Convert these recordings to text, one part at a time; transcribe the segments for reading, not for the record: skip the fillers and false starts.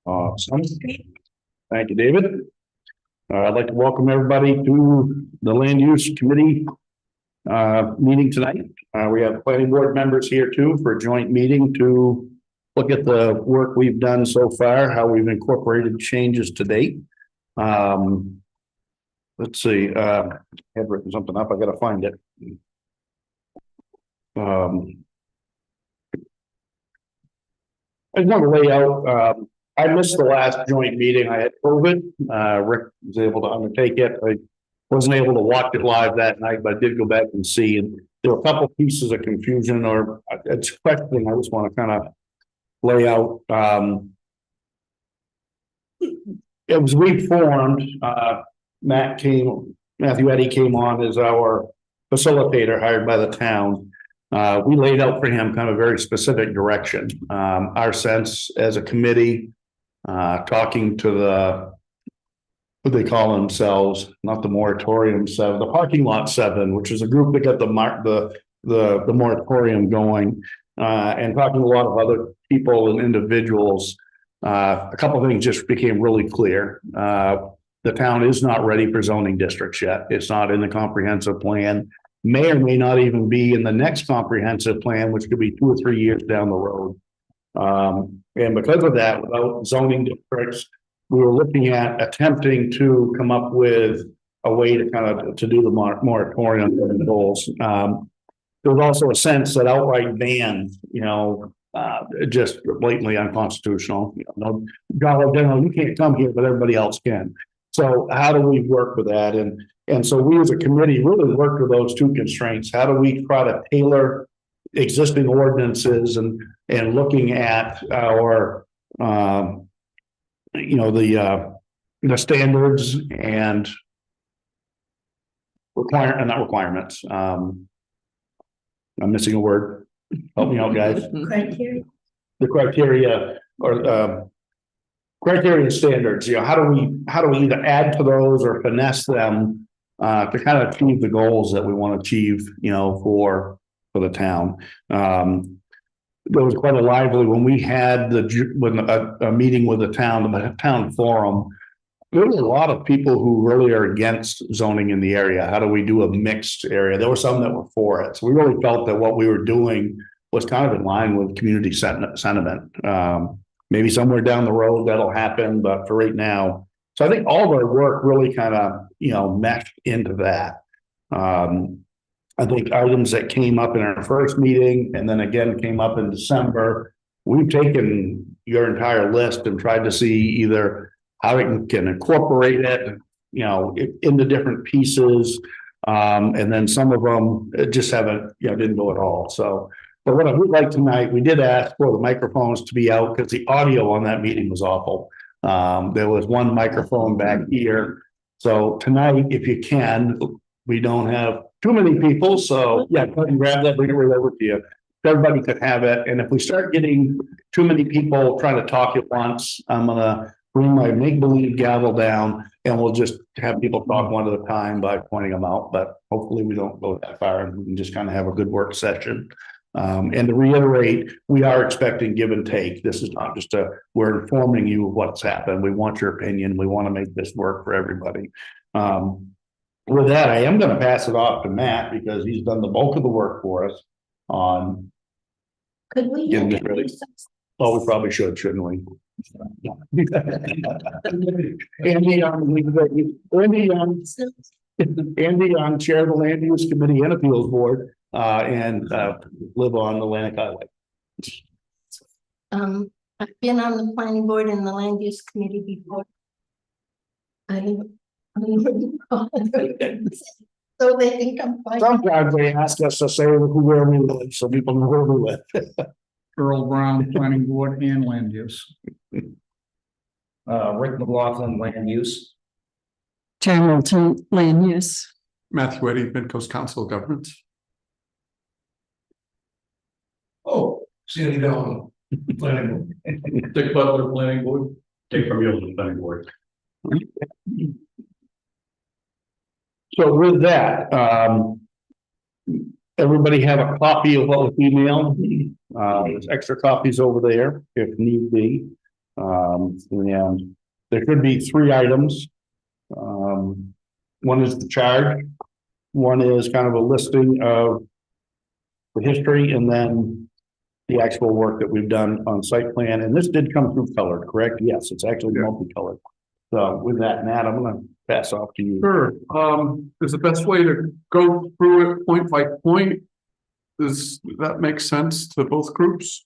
Awesome. Thank you, David. I'd like to welcome everybody to the Land Use Committee meeting tonight. We have planning board members here too for a joint meeting to look at the work we've done so far, how we've incorporated changes to date. Let's see, I had written something up. I got to find it. I just want to lay out, I missed the last joint meeting. I had COVID. Rick was able to undertake it. I wasn't able to watch it live that night, but I did go back and see. And there were a couple pieces of confusion or it's question I just want to kind of lay out. It was reformed. Matthew Eddy came on as our facilitator hired by the town. We laid out for him kind of a very specific direction. Our sense as a committee, talking to the, what they call themselves, not the moratorium 7, the parking lot 7, which is a group that got the moratorium going, and talking to a lot of other people and individuals. A couple of things just became really clear. The town is not ready for zoning districts yet. It's not in the comprehensive plan. May or may not even be in the next comprehensive plan, which could be 2 or 3 years down the road. And because of that, without zoning districts, we were looking at attempting to come up with a way to kind of to do the moratorium goals. There was also a sense that outright ban, just blatantly unconstitutional. No, Dollar General, you can't come here, but everybody else can. So how do we work with that? And so we as a committee really worked with those two constraints. How do we try to tailor existing ordinances and looking at our, the standards and not requirements. I'm missing a word. Help me out, guys. Criteria. The criteria or criteria standards. How do we either add to those or finesse them to kind of achieve the goals that we want to achieve, for the town. There was quite a lively when we had a meeting with the town forum. There were a lot of people who really are against zoning in the area. How do we do a mixed area? There were some that were for it. So we really felt that what we were doing was kind of in line with community sentiment. Maybe somewhere down the road that'll happen, but for right now. So I think all of our work really kind of, meshed into that. I think items that came up in our first meeting and then again came up in December, we've taken your entire list and tried to see either how we can incorporate it, into different pieces. And then some of them just haven't, didn't go at all. So, but what I would like tonight, we did ask for the microphones to be out because the audio on that meeting was awful. There was one microphone back here. So tonight, if you can, we don't have too many people. So yeah, go ahead and grab that, bring it right over to you. Everybody could have it. And if we start getting too many people trying to talk at once, I'm going to bring my make-believe gavel down and we'll just have people talk one at a time by pointing them out. But hopefully we don't go that far and we can just kind of have a good work session. And to reiterate, we are expecting give and take. This is not just we're informing you of what's happened. We want your opinion. We want to make this work for everybody. With that, I am going to pass it off to Matt because he's done the bulk of the work for us on. Could we? Getting this ready. Oh, we probably should, shouldn't we? Andy, Andy, chair of the Land Use Committee and Appeals Board. And live on Atlantic Highway. I've been on the planning board and the land use committee before. So they think I'm fine. Sometimes they ask us to say where we live, so people know where we live. Earl Brown, planning board and land use. Rick McLaughlin, land use. Hamilton, land use. Matthew Eddy, Midcoast Council of Governments. Oh, Sandy Down, planning board. Dick Butler, planning board. Dick Vermeulen, planning board. So with that, everybody have a copy of what was emailed. There's extra copies over there if need be. And there could be three items. One is the charge. One is kind of a listing of the history and then the actual work that we've done on site plan. And this did come through colored, correct? Yes, it's actually multicolored. So with that, Matt, I'm gonna pass off to you. Sure, is the best way to go through it point by point? Does that make sense to both groups?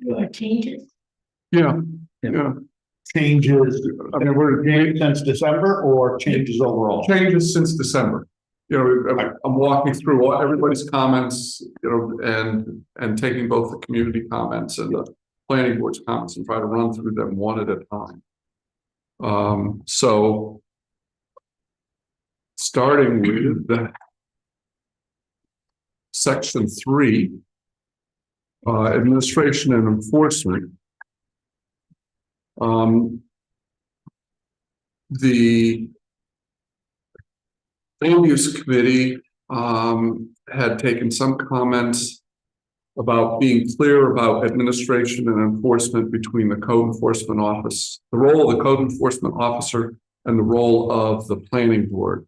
Or changes. Yeah, yeah, Changes, I mean, we're since December or changes overall? changes since December. You know, I'm walking through all everybody's comments, you know, and taking both the community comments and the planning board's comments and try to run through them one at a time. So starting with the section 3, administration and enforcement. The land use committee had taken some comments about being clear about administration and enforcement between the code enforcement office, the role of the code enforcement officer and the role of the planning board.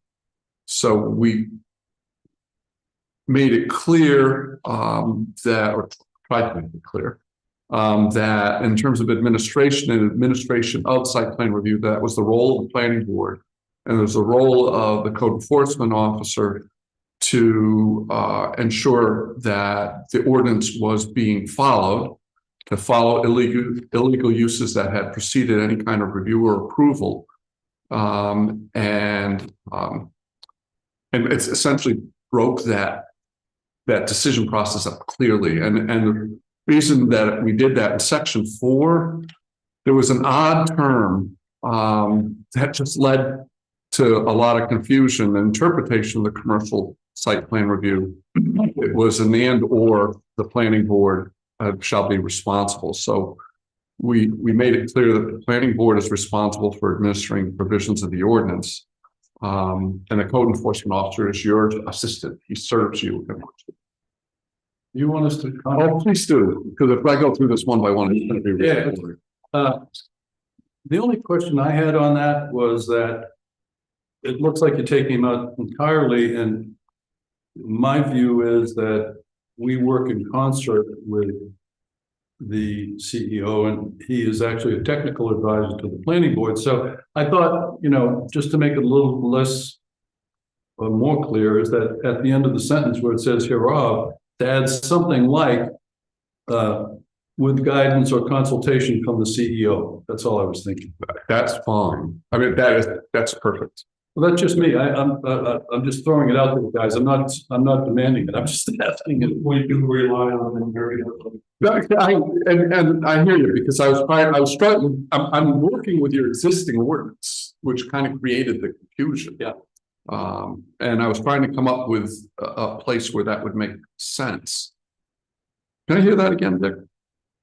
So we made it clear that, or tried to make it clear, that in terms of administration and administration of site plan review, that was the role of the planning board. And there's the role of the code enforcement officer to ensure that the ordinance was being followed, to follow illegal uses that had preceded any kind of review or approval. And it's essentially broke that decision process up clearly. And the reason that we did that in section 4, there was an odd term that just led to a lot of confusion and interpretation of the commercial site plan review. It was an and or the planning board shall be responsible. So we made it clear that the planning board is responsible for administering provisions of the ordinance. And the code enforcement officer is your assistant. He serves you. You want us to? Oh, please do, because if I go through this one by one, it's going to be Yeah. really. The only question I had on that was that it looks like you're taking them out entirely, and my view is that we work in concert with the CEO, and he is actually a technical advisor to the planning board. So I thought, you know, just to make it a little less or more clear, is that at the end of the sentence where it says hereof, to add something like with guidance or consultation from the CEO. That's all I was thinking. That's fine. I mean, that's perfect. Well, that's just me. I'm just throwing it out there, guys. I'm not demanding it. I'm just asking it. We do rely on them very heavily. And I hear you, because I was struggling. I'm working with your existing ordinance, which kind of created the confusion. Yeah. And I was trying to come up with a place where that would make sense. Can I hear that again, Dick?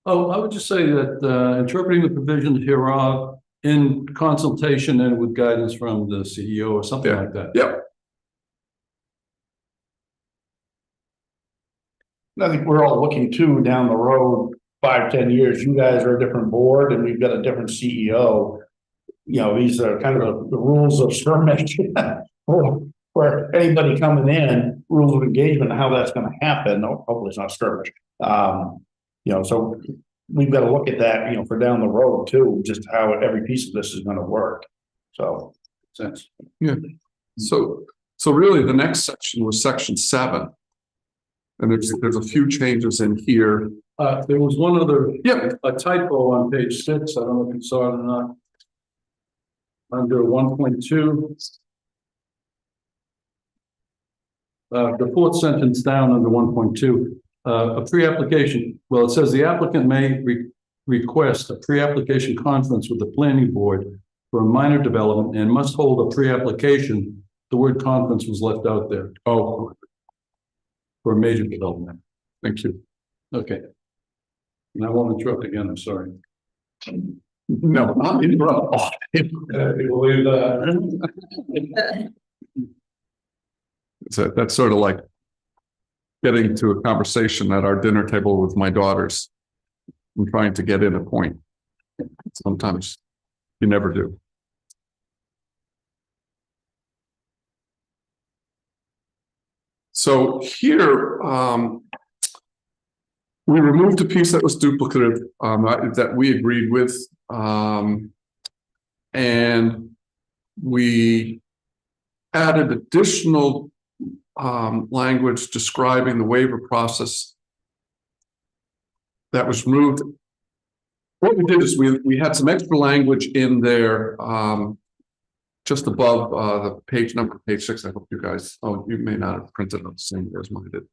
Oh, I would just say that interpreting the provisions hereof in consultation and with guidance from the CEO or something like that. Yep. I think we're all looking too down the road, 5-10 years. You guys are a different board and we've got a different CEO. You know, these are kind of the rules of skirmish for anybody coming in, rules of engagement, how that's going to happen. No, hopefully it's not skirmish. You know, so we've got to look at that, you know, for down the road too, just how every piece of this is going to work. So, Sense. Yeah. So really the next section was section 7. And there's a few changes in here. There was one other, Yeah. a typo on page 6. I don't know if you saw it or not. Under 1.2. The fourth sentence down under 1.2, a pre-application. Well, it says the applicant may request a pre-application conference with the planning board for a minor development and must hold a pre-application. The word conference was left out there. Oh, For a major development. thank you. Okay. And I won't interrupt again. I'm sorry. No, not interrupt. Believe that. That's sort of like getting to a conversation at our dinner table with my daughters. I'm trying to get in a point. Sometimes you never do. So here, we removed a piece that was duplicative, that we agreed with. And we added additional language describing the waiver process that was removed. What we did is we had some extra language in there, just above the page number, page 6. I hope you guys, oh, you may not have printed out the same as mine did.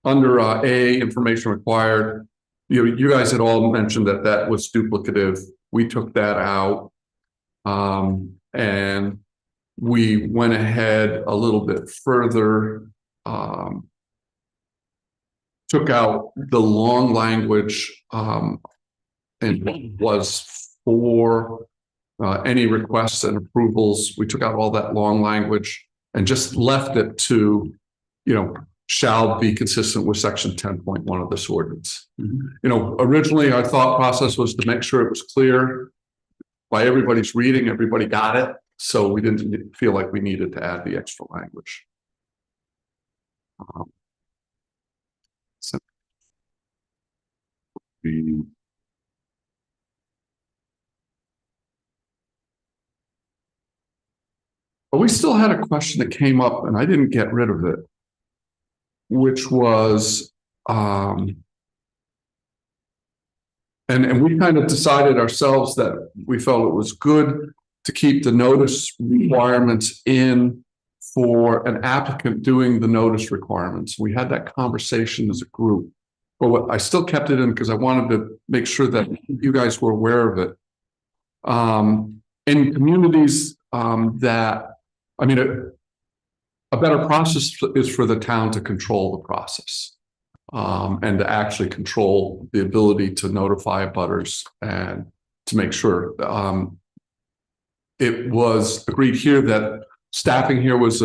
Under A, information required, you guys had all mentioned that that was duplicative. We took that out. And we went ahead a little bit further, took out the long language, and was for any requests and approvals. We took out all that long language and just left it to, shall be consistent with section 10.1 of this ordinance. Originally our thought process was to make sure it was clear by everybody's reading, everybody got it. So we didn't feel like we needed to add the extra language. But we still had a question that came up and I didn't get rid of it, which was, and we kind of decided ourselves that we felt it was good to keep the notice requirements in for an applicant doing the notice requirements. We had that conversation as a group, but I still kept it in because I wanted to make sure that you guys were aware of it. In communities a better process is for the town to control the process. And to actually control the ability to notify abutters and to make sure. It was agreed here that staffing here was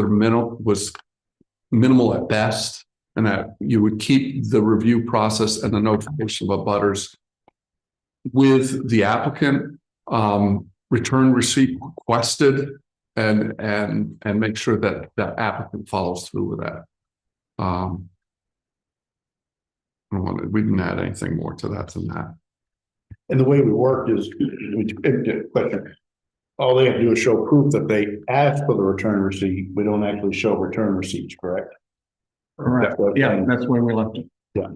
minimal at best, and that you would keep the review process and the notification of abutters with the applicant, return receipt requested, and make sure that that applicant follows through with that. We didn't add anything more to that than that. And the way we worked is, all they have to do is show proof that they asked for the return receipt. We don't actually show return receipts, correct? Correct. Yeah, that's where we left it. Yeah,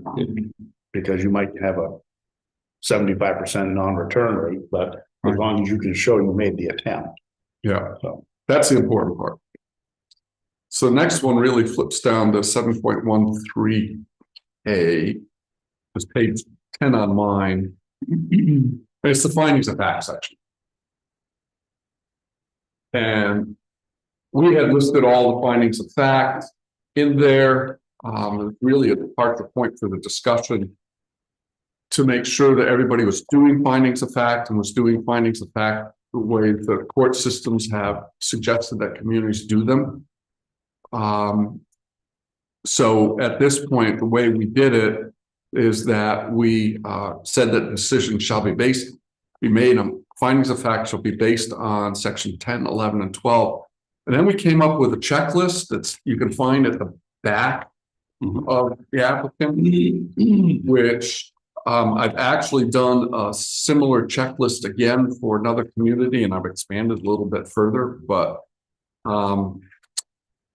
because you might have a 75% non-return rate, but as long as you can show you made the attempt. Yeah, So that's the important part. So next one really flips down to 7.13A. It's page 10 on mine. It's the findings of fact section. And we had listed all the findings of fact in there. Really a departure point for the discussion to make sure that everybody was doing findings of fact and was doing findings of fact the way the court systems have suggested that communities do them. So at this point, the way we did it is that we said that decisions shall be made on findings of fact shall be based on section 10, 11, and 12. And then we came up with a checklist that you can find at the back of the applicant, which I've actually done a similar checklist again for another community, and I've expanded a little bit further, but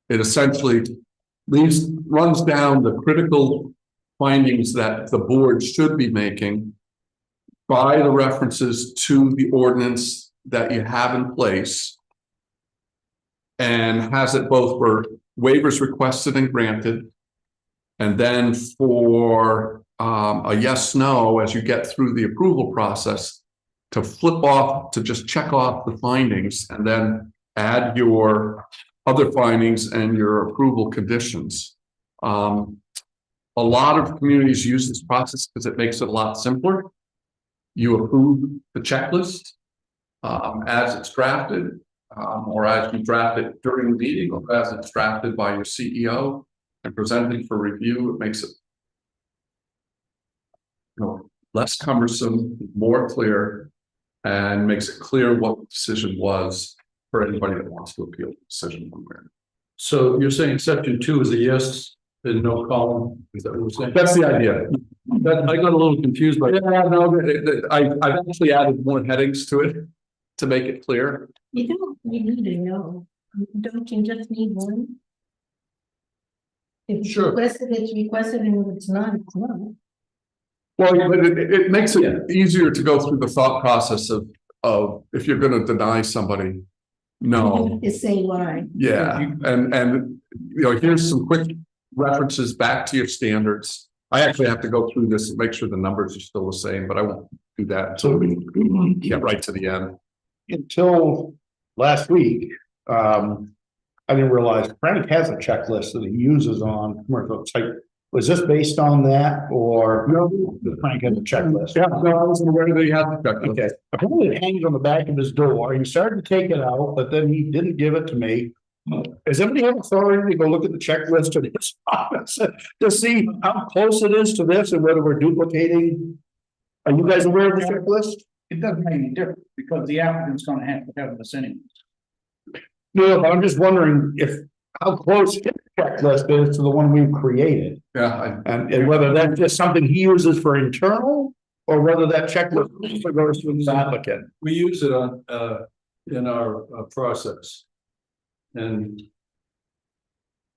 it essentially runs down the critical findings that the board should be making by the references to the ordinance that you have in place, and has it both for waivers requested and granted, and then for a yes, no, as you get through the approval process, to flip off, to just check off the findings and then add your other findings and your approval conditions. A lot of communities use this process because it makes it a lot simpler. You approve the checklist as it's drafted, or as you draft it during the meeting, or as it's drafted by your CEO and presented for review. It makes it less cumbersome, more clear, and makes it clear what the decision was for anybody that wants to appeal the decision from where. So you're saying section 2 is a yes and no column? Is that what you're saying? That's the idea. I got a little confused by. Yeah, no, I've actually added more headings to it to make it clear. You don't, you need to know, don't you just need one? If it's Sure. requested, it's requested, and if it's not, it's not. Well, but it makes it easier to go through the thought process of if you're gonna deny somebody. No, To say why. yeah, and you know, here's some quick references back to your standards. I actually have to go through this and make sure the numbers are still the same, but I won't do that until we get right to the end. Until last week, I didn't realize Frank has a checklist that he uses on commercial site. Was this based on that, or no? Frank has a checklist. Yeah, no, I wasn't aware that you had the checklist. Okay, apparently it hangs on the back of his door. He started to take it out, but then he didn't give it to me. Does anybody have authority to go look at the checklist in his office to see how close it is to this and whether we're duplicating? Are you guys aware of the checklist? It doesn't make any difference because the applicant's gonna have to have this anyway. No, but I'm just wondering if, how close his checklist is to the one we've created. Yeah, And whether that's just something he uses for internal, or whether that checklist also goes to the applicant. We use it on, in our process. And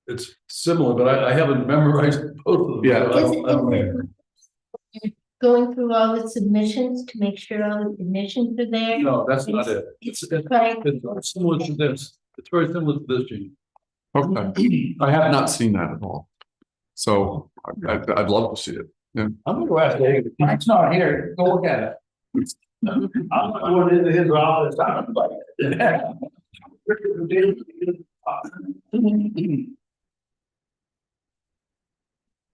it's similar, but I haven't memorized both of them. Yeah. I don't know. Going through all the submissions to make sure all the submissions are there. No, that's not it. It's It's right. very similar to this. It's very similar to this, Gene. okay. I have not seen that at all. So I'd love to see it. I'm gonna go ask David. Frank's not here, go look at it. I'm going into his office. I'm like.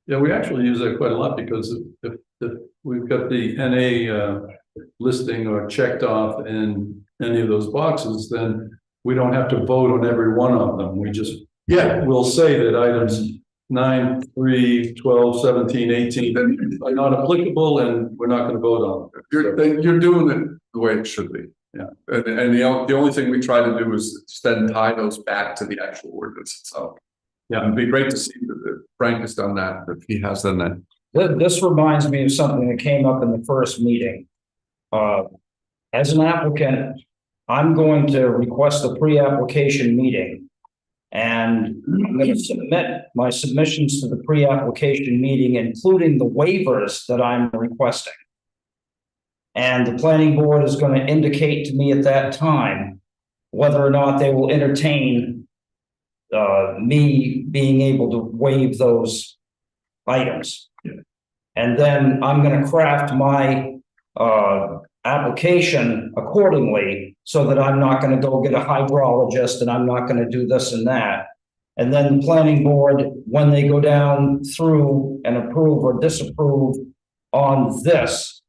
Yeah, we actually use that quite a lot because if we've got the NA listing or checked off in any of those boxes, then we don't have to vote on every one of them. We just, we'll say that items 9, 3, 12, 17, 18 are not applicable and we're not going to vote on them. You're doing it the way it should be. Yeah. And the only thing we try to do is then tie those back to the actual ordinance itself. Yeah, it'd be great to see that Frank has done that, that he has done that. This reminds me of something that came up in the first meeting. As an applicant, I'm going to request a pre-application meeting. And I'm going to submit my submissions to the pre-application meeting, including the waivers that I'm requesting. And the planning board is going to indicate to me at that time whether or not they will entertain me being able to waive those items. And then I'm going to craft my application accordingly so that I'm not going to go get a hydrologist and I'm not going to do this and that. And then the planning board, when they go down through and approve or disapprove on this,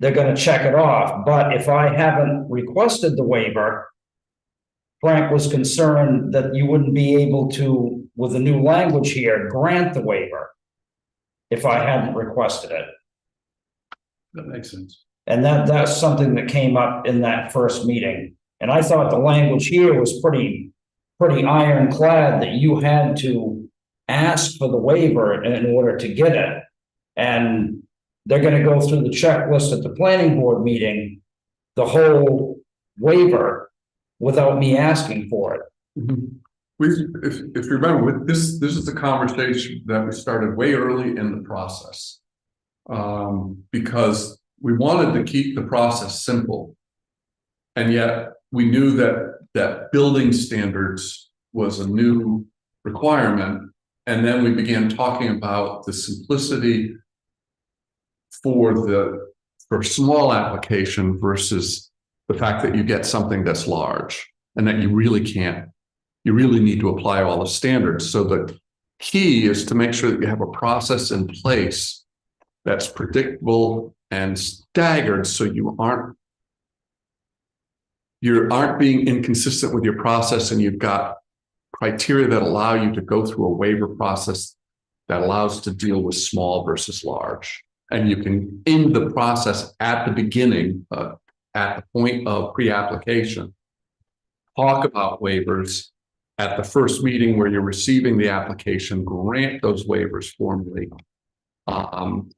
they're going to check it off. But if I haven't requested the waiver, Frank was concerned that you wouldn't be able to, with the new language here, grant the waiver if I hadn't requested it. That makes sense. And that's something that came up in that first meeting. And I thought the language here was pretty ironclad that you had to ask for the waiver in order to get it. And they're going to go through the checklist at the planning board meeting, the whole waiver, without me asking for it. If you remember, this is the conversation that we started way early in the process. Because we wanted to keep the process simple. And yet we knew that building standards was a new requirement. And then we began talking about the simplicity for small application versus the fact that you get something that's large and that you really need to apply all the standards. So the key is to make sure that you have a process in place that's predictable and staggered, so you aren't being inconsistent with your process, and you've got criteria that allow you to go through a waiver process that allows to deal with small versus large. And you can end the process at the beginning, at the point of pre-application. Talk about waivers at the first meeting where you're receiving the application, grant those waivers formally.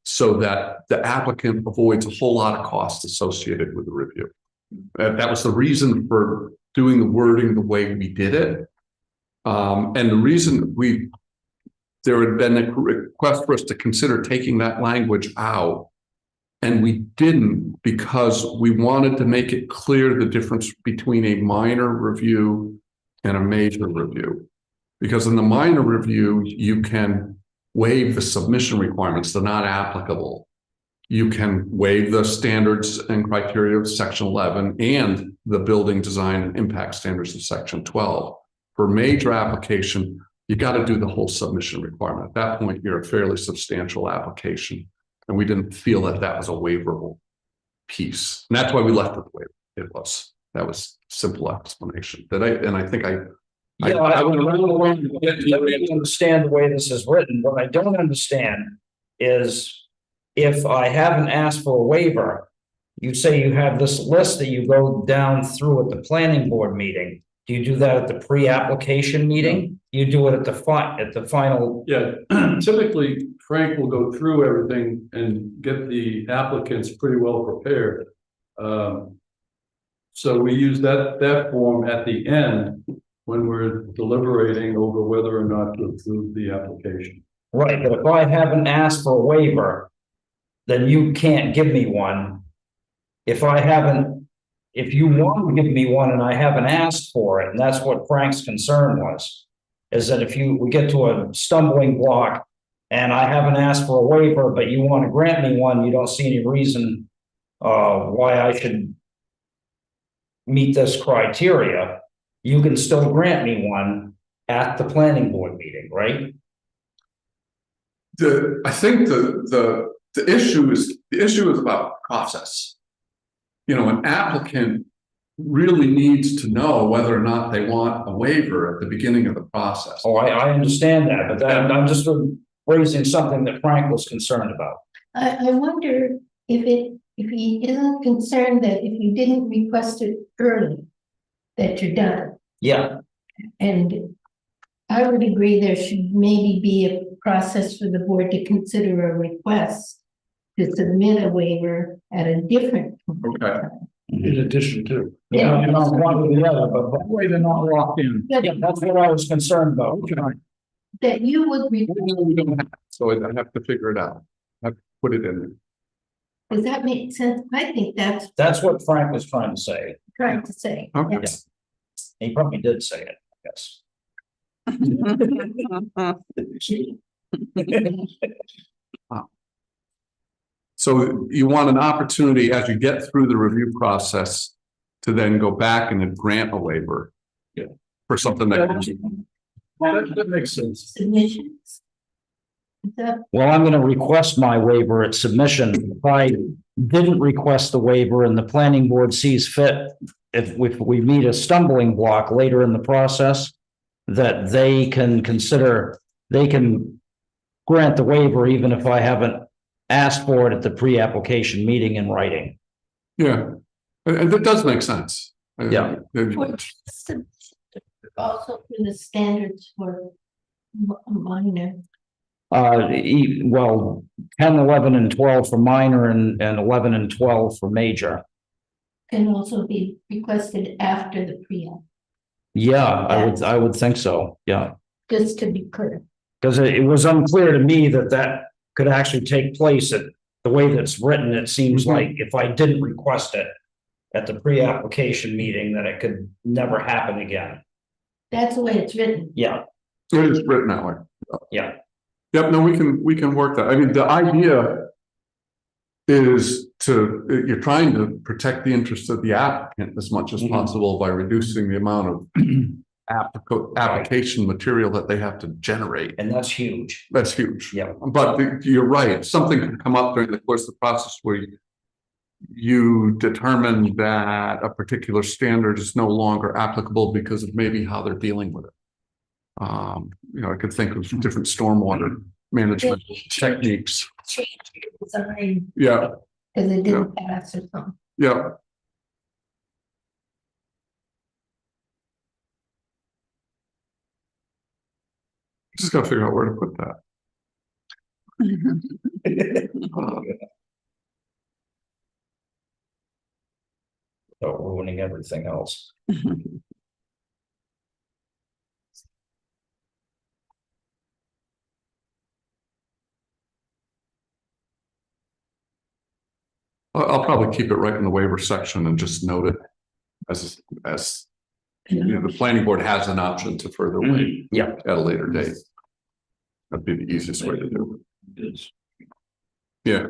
So that the applicant avoids a whole lot of costs associated with the review. That was the reason for doing the wording the way we did it. And the reason there had been a request for us to consider taking that language out. And we didn't, because we wanted to make it clear the difference between a minor review and a major review. Because in the minor review, you can waive the submission requirements, they're not applicable. You can waive the standards and criteria of section 11 and the building design and impact standards of section 12. For major application, you got to do the whole submission requirement. At that point, you're a fairly substantial application. And we didn't feel that that was a waiverable piece. And that's why we left it the way it was. That was simple explanation. I think I understand the way this is written. What I don't understand is if I haven't asked for a waiver, you say you have this list that you go down through at the planning board meeting. Do you do that at the pre-application meeting? You do it at the final? Yeah, typically Frank will go through everything and get the applicants pretty well prepared. So we use that form at the end when we're deliberating over whether or not to approve the application. Right, but if I haven't asked for a waiver, then you can't give me one. If you want to give me one and I haven't asked for it, and that's what Frank's concern was, is that if we get to a stumbling block and I haven't asked for a waiver, but you want to grant me one, you don't see any reason why I should meet this criteria, you can still grant me one at the planning board meeting, right? I think the issue is about process. You know, an applicant really needs to know whether or not they want a waiver at the beginning of the process. Oh, I understand that, but I'm just raising something that Frank was concerned about. I wonder if he isn't concerned that if you didn't request it early, that you're done. Yeah, And I would agree there should maybe be a process for the board to consider a request to submit a waiver at a different. Okay. In addition to. Yeah. you know, one or the other, but That way they're not locked in. yeah, that's what I was concerned about. That you would, We don't have, so I have to figure it out. I have to put it in there. does that make sense? I think that's That's what Frank was trying to say. trying to say. Okay. Yes. He probably did say it, I guess. So you want an opportunity as you get through the review process to then go back and then grant a waiver. Yeah. For something that. That makes sense. Submissions. Is that, Well, I'm gonna request my waiver at submission. If I didn't request the waiver and the planning board sees fit, if we meet a stumbling block later in the process, that they can grant the waiver even if I haven't asked for it at the pre-application meeting in writing. Yeah, and that does make sense. Yeah. for submission, also for the standards for minor. Well, 10, 11, and 12 for minor and 11 and 12 for major. Can also be requested after the pre-app, Yeah, I would think so, yeah. just to be clear. Because it was unclear to me that could actually take place at the way that's written. It seems like if I didn't request it at the pre-application meeting, that it could never happen again. That's the way it's written. Yeah, It is written that way. yeah. Yep, no, we can work that. I mean, the idea is you're trying to protect the interests of the applicant as much as possible by reducing the amount of application material that they have to generate. And that's huge. That's huge. Yeah. But you're right, something can come up during the course of the process where you determine that a particular standard is no longer applicable because of maybe how they're dealing with it. You know, I could think of different stormwater management techniques. change your design Yeah, because it didn't pass or something. yeah. Just gotta figure out where to put that. Without ruining everything else. I'll probably keep it right in the waiver section and just note it as, you know, the planning board has an option to further waive. Yeah. At a later date. That'd be the easiest way to do it. Yeah.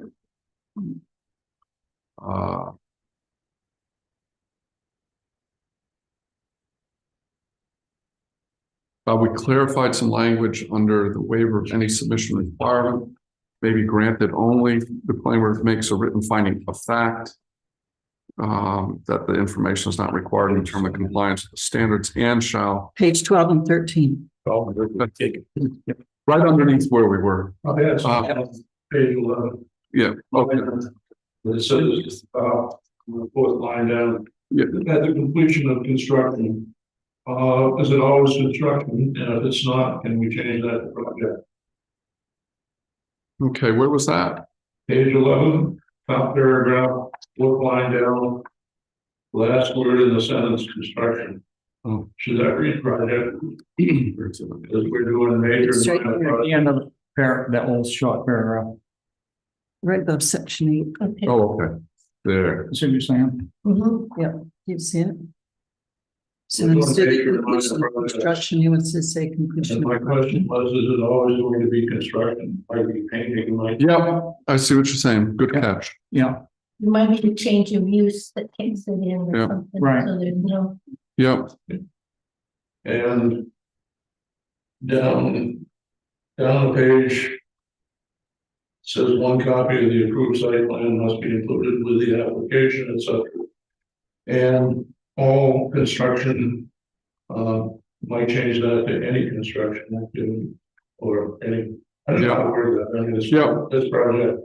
We clarified some language under the waiver of any submission requirement may be granted only if the planning board makes a written finding of fact. That the information is not required to determine compliance with the standards and shall. Page 12 and 13. Right underneath where we were. I had some page 11. Yeah, okay, It says, the fourth line down, yeah, at the completion of construction. Is it always construction? And if it's not, can we change that to project? okay, where was that? Page 11, top paragraph, fourth line down. Last word in the sentence, construction. Oh. Should that read project? Because we're doing major. It's right minor here. projects. The end of the that little short paragraph. Right above section 8. Okay. Oh, okay, there. See what you're saying? Mhm. You see it? So We're doing instead of major minor completion of projects. construction, you want to say completion. And of my question was, is it always going to be construction? Might be painting, might. Yeah, I see what you're saying. Good catch. Yeah, You might need a change of use that takes it in or Yeah. something. Right. So there's no. Yeah, And down the page. Says one copy of the approved site plan must be included with the application, etc. And all construction, might change that to any construction activity or any, I don't know how to word that, I mean, this project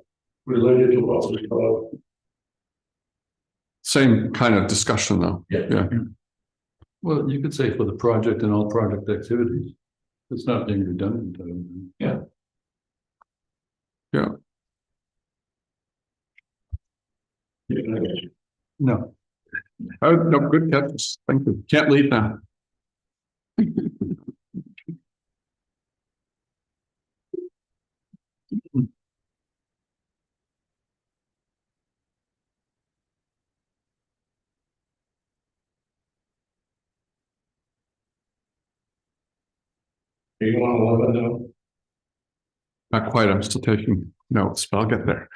related to what was called. same kind of discussion though. Yeah. Well, you could say for the project and all project activities. It's not being redundant. Yeah. No. Oh, no, good catch. Thank you. Can't leave now. You want to let it know? Not quite. I'm still taking notes, but I'll get there.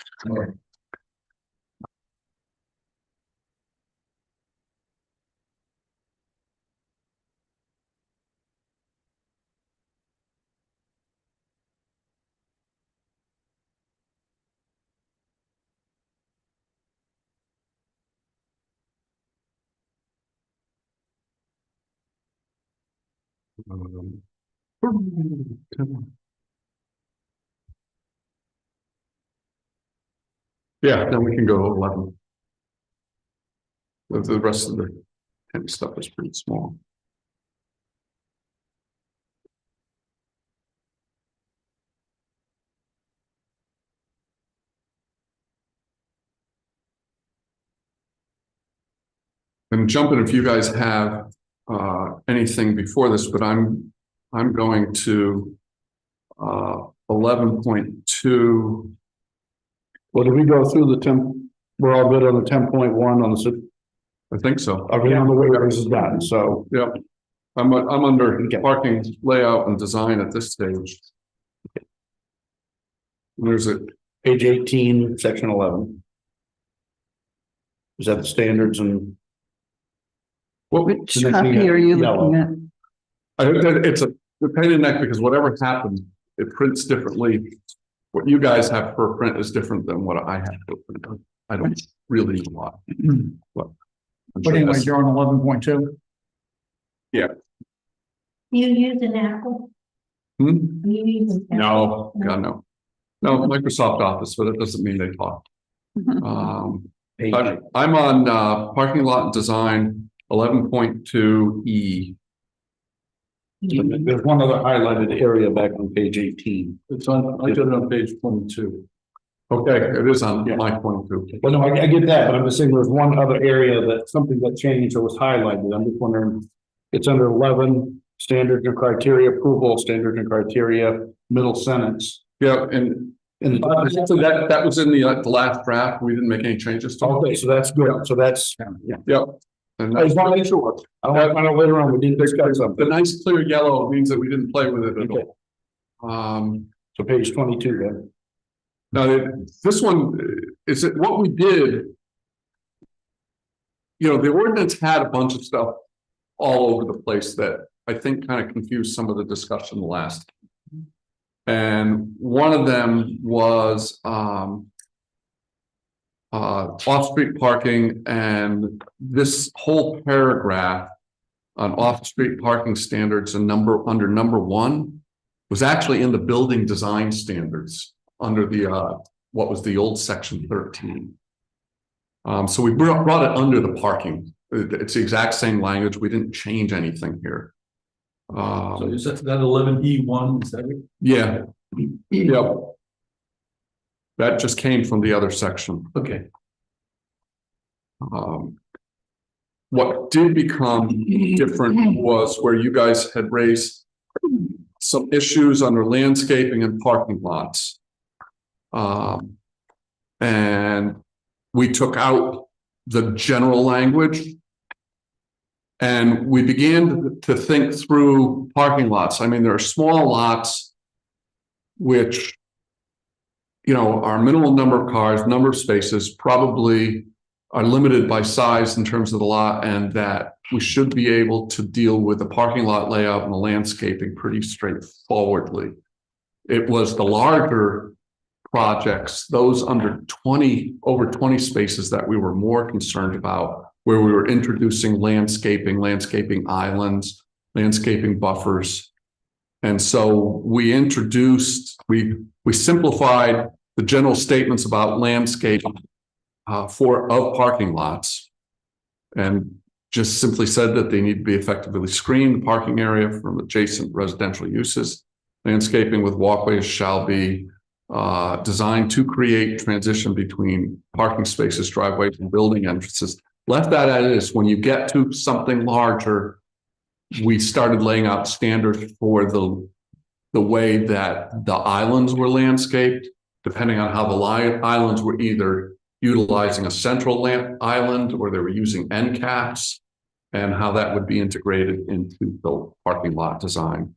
Yeah, then we can go to 11. The rest of the heavy stuff is pretty small. I'm jumping if you guys have anything before this, but I'm going to 11.2. Well, did we go through the we're all good on the 10.1 on the, I think so. everything on the waivers is done, so. Yep. I'm under parking layout and design at this stage. There's a Page 18, section 11. Is that the standards and? Which The next copy thing, are you yellow. looking at? I think that it's a pain in the neck because whatever happened, it prints differently. What you guys have per print is different than what I have per print. I don't really know why. But I'm but sure anyway, that's- you're on 11.2. You use an Apple? Hmm? You use an Apple? No, God, no. No, Microsoft Office, but it doesn't mean they talk. Page. I'm on, parking lot design 11.2E. There's one other highlighted area back on page 18. It's on, I got it on page 22. Okay, it is on my 22. Well, no, I get that, but I'm just saying there's one other area that something that changed or was highlighted. I'm just wondering. It's under 11, standards and criteria approval, standards and criteria, middle sentence. Yeah, and so that was in the last draft. We didn't make any changes to it. Okay, so that's good. So that's, yeah. Yep. And I just want to make sure. I don't want to find out later on we didn't discuss the something. nice clear yellow means that we didn't play with it at Okay. all. So page 22 then. Now, this one is what we did. You know, the ordinance had a bunch of stuff all over the place that I think kind of confused some of the discussion last. And one of them was off-street parking, and this whole paragraph on off-street parking standards and under number 1 was actually in the building design standards under the what was the old section 13. So we brought it under the parking. It's the exact same language. We didn't change anything here. So is that 11E1, is that it? Yeah. Yep. That just came from the other section. Okay. What did become different was where you guys had raised some issues under landscaping and parking lots. And we took out the general language. And we began to think through parking lots. I mean, there are small lots which, you know, our minimal number of cars, number of spaces probably are limited by size in terms of the lot, and that we should be able to deal with the parking lot layout and the landscaping pretty straightforwardly. It was the larger projects, those under over 20 spaces, that we were more concerned about, where we were introducing landscaping islands, landscaping buffers. And so we simplified the general statements about landscaping of parking lots, and just simply said that they need to be effectively screened parking area from adjacent residential uses. Landscaping with walkways shall be designed to create transition between parking spaces, driveways, and building entrances. Left that as is. When you get to something larger, we started laying out standards for the way that the islands were landscaped, depending on how the islands were either utilizing a central island or they were using end caps, and how that would be integrated into the parking lot design.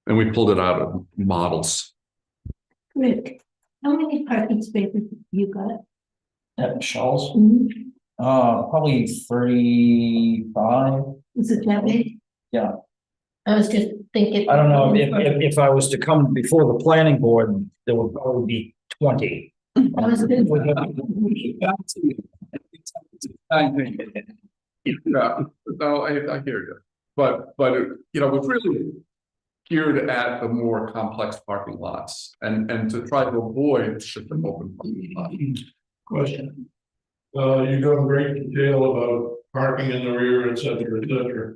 And we pulled it out of models. Rick, how many parking spaces you got? At Michelle's, Mhm. probably 35. Is it that big? Yeah. I was just thinking. I don't know, if I was to come before the planning board, there would probably be 20. I was gonna- Yeah, no, I hear you, but you know, it's really geared at the more complex parking lots, and to try to avoid shipping open parking lots. Question. You go in great detail about parking in the rear, et cetera, et cetera.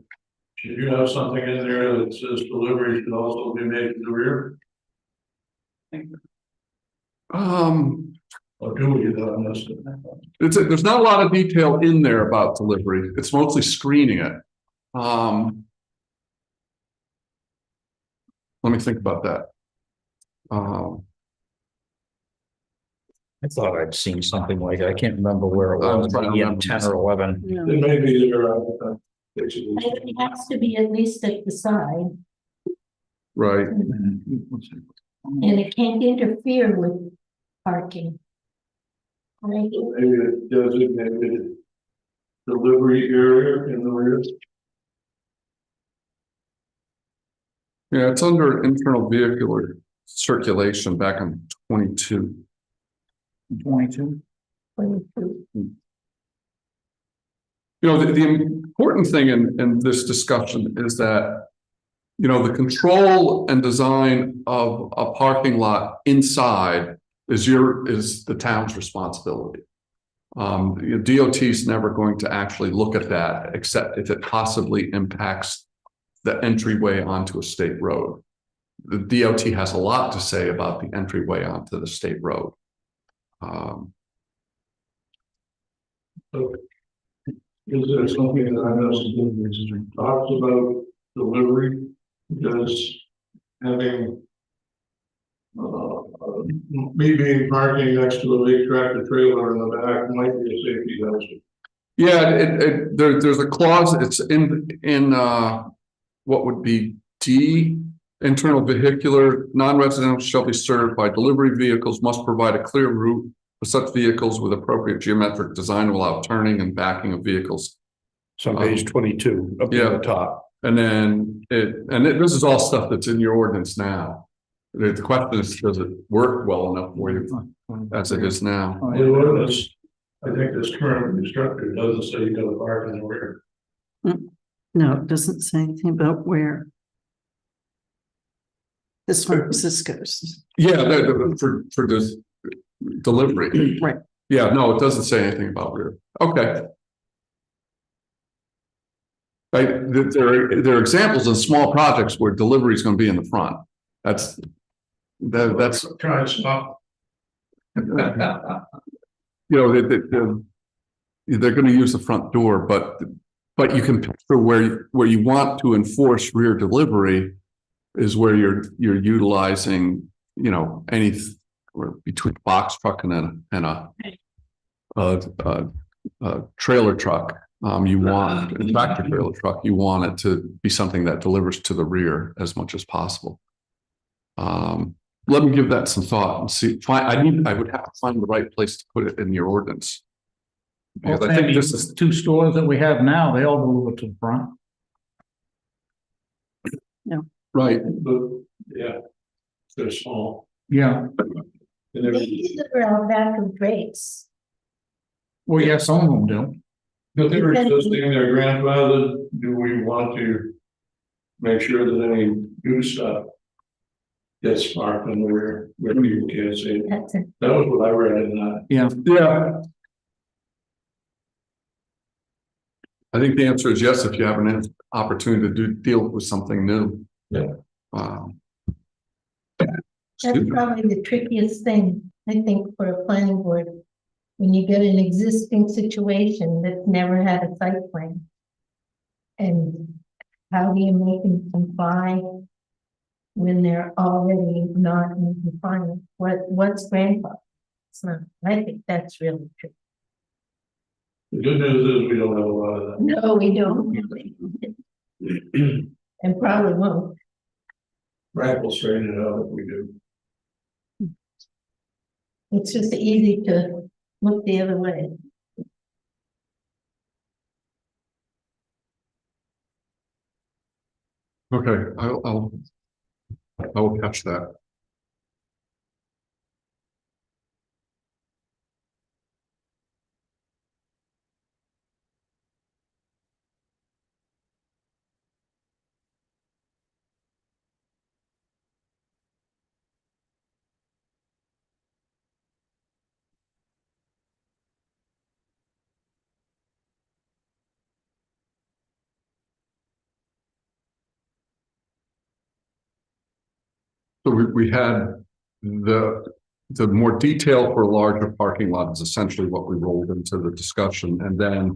Should you have something in there that says delivery should also be made in the rear? Or do we on this? There's not a lot of detail in there about delivery. It's mostly screening it. Let me think about that. I thought I'd seen something like that. I can't remember where it I'm was, trying to maybe in remember. 10 or 11. Yeah. It may be there, basically. It has to be at least at the side, Right. and it can't interfere with parking. Right? Maybe a designated delivery area in the rear. Yeah, it's under internal vehicular circulation back in 22. 22. 22. You know, the important thing in this discussion is that you know, the control and design of a parking lot inside is the town's responsibility. DOT is never going to actually look at that, except if it possibly impacts the entryway onto a state road. The DOT has a lot to say about the entryway onto the state road. Is there something that I know talks about delivery? Because having me being parking next to a big tractor trailer in the back might be a safety hazard. Yeah, there's a clause, it's in what would be D, internal vehicular, non-residential shall be served by delivery vehicles, must provide a clear route for such vehicles with appropriate geometric design to allow turning and backing of vehicles. So on page 22 up Yeah. at the top. And then this is all stuff that's in your ordinance now. The question is, does it work well enough for you as it is now? The ordinance, I think this current instructor doesn't say you gotta park anywhere. No, it doesn't say anything about where. This one, Cisco's. Yeah, for this delivery. Right. Yeah, no, it doesn't say anything about rear. Okay. There are examples of small projects where delivery is going to be in the front. That's Try and stop. you know, they're going to use the front door, but you can picture where you want to enforce rear delivery is where you're utilizing, you know, any between box truck and a trailer truck. You want a tractor trailer truck. You want it to be something that delivers to the rear as much as possible. Let me give that some thought and see. I would have to find the right place to put it in your ordinance. Because I think this is 2 stores that we have now, they all move it to the front. right. But, yeah, they're small. Yeah, And They every- deliver out back of Drake's. well, yeah, some of them do. But they're existing, their grandfather, do we want to make sure that any new stuff gets parked in the rear where people can't see it? That's it. That was what I read in that. Yeah. I think the answer is yes, if you have an opportunity to deal with something new. Yeah. That's probably the trickiest thing, I think, for a planning board. When you get an existing situation that's never had a site plan. And how do you make them comply when they're already not in compliance? What's grandfather? It's not, I think that's really tricky. The good news is we don't have a lot of that. No, we don't. And probably won't. Frank will straighten it out if we do. It's just easy to look the other way. Okay, I will catch that. So we had the more detail for larger parking lot is essentially what we rolled into the discussion. And then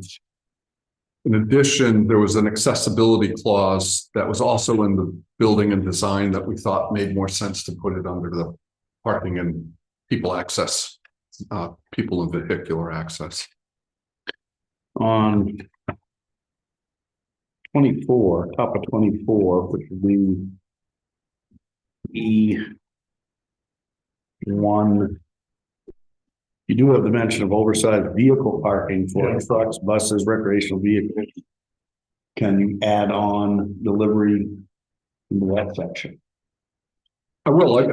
in addition, there was an accessibility clause that was also in the building and design that we thought made more sense to put it under the parking and people access, people and vehicular access. On 24, top of 24, which would be E1. You do have the mention of oversized vehicle parking for Yeah. trucks, buses, recreational vehicles. Can you add on delivery into that section? I will. I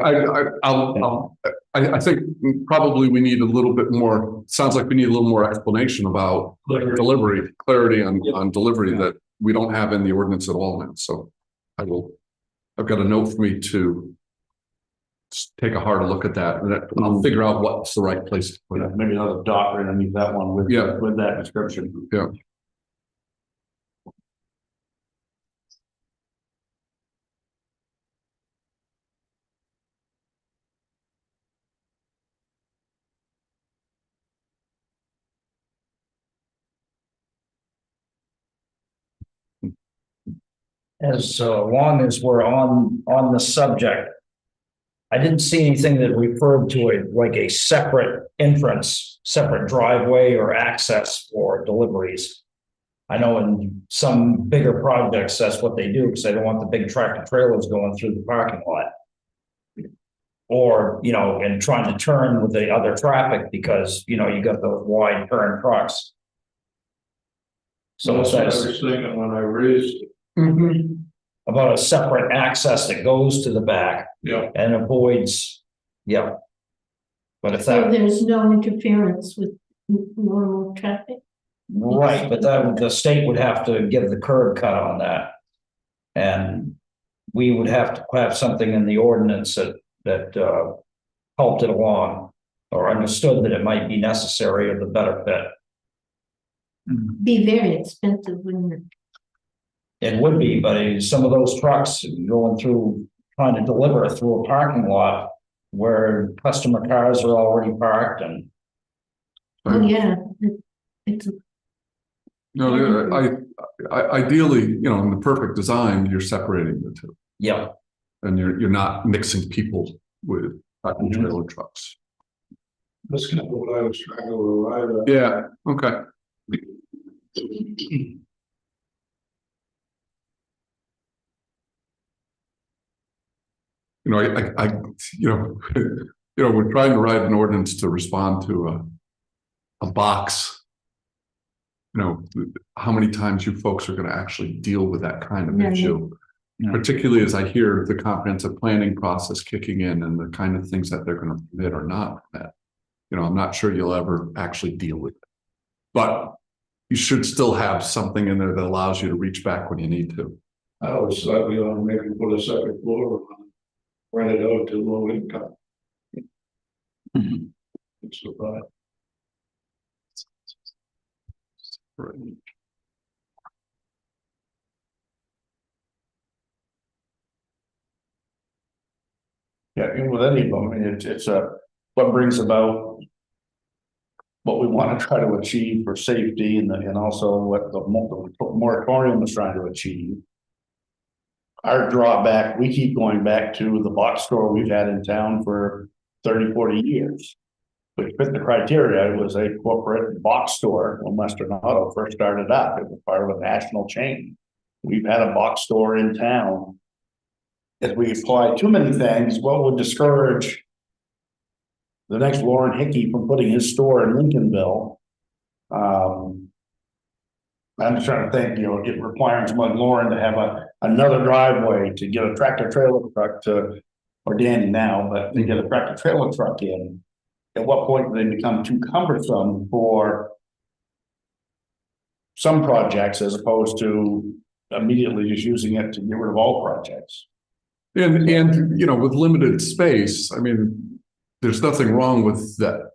think probably we need a little bit more. Sounds like we need a little more explanation about delivery, clarity on delivery that we don't have in the ordinance at all now. So I will I've got a note for me to take a harder look at that, and I'll figure out what's the right place to put it. Maybe another dot right underneath that one with, Yeah. with that description. Yeah. As long as we're on the subject. I didn't see anything that referred to it like a separate entrance, separate driveway or access for deliveries. I know in some bigger projects, that's what they do, because they don't want the big tractor trailers going through the parking lot. Or, and trying to turn with the other traffic because, you got those wide turn trucks. So That's what I that's was thinking when I raised it. about a separate access that goes to the back Yeah, and avoids, yeah. But if So that, there's no interference with normal traffic? right, but that, the state would have to give the curb cut on that. And we would have to have something in the ordinance that helped it along. Or understood that it might be necessary or the better fit. Be very expensive, wouldn't it? It would be, but some of those trucks going through, trying to deliver through a parking lot where customer cars are already parked and. Oh, yeah, it's, No, ideally, in the perfect design, you're separating the two, Yeah, and you're not mixing people with tractor trailer trucks. that's kind of what I was trying to arrive at. Yeah, okay. We're trying to write an ordinance to respond to a box. How many times you folks are going to actually deal with that kind of Yeah. issue? Yeah. Particularly as I hear the comprehensive planning process kicking in and the kind of things that they're going to permit or not permit. I'm not sure you'll ever actually deal with it. But you should still have something in there that allows you to reach back when you need to. I always thought we ought to maybe put a second floor on, rent it out to low income. It's a thought. Right. Yeah, and with any of them, I mean, it's what brings about what we want to try to achieve for safety and also what the moratorium is trying to achieve. Our drawback, we keep going back to the box store we've had in town for 30, 40 years. Which fit the criteria. It was a corporate box store when Western Auto first started up. It was part of a national chain. We've had a box store in town. If we apply too many things, what would discourage the next Lauren Hickey from putting his store in Lincolnville? I'm just trying to think, it requires someone Lauren to have another driveway to get a tractor trailer truck to, or Danny now, but to get a tractor trailer truck in. At what point do they become too cumbersome for some projects as opposed to immediately just using it to get rid of all projects? And with limited space, I mean, there's nothing wrong with that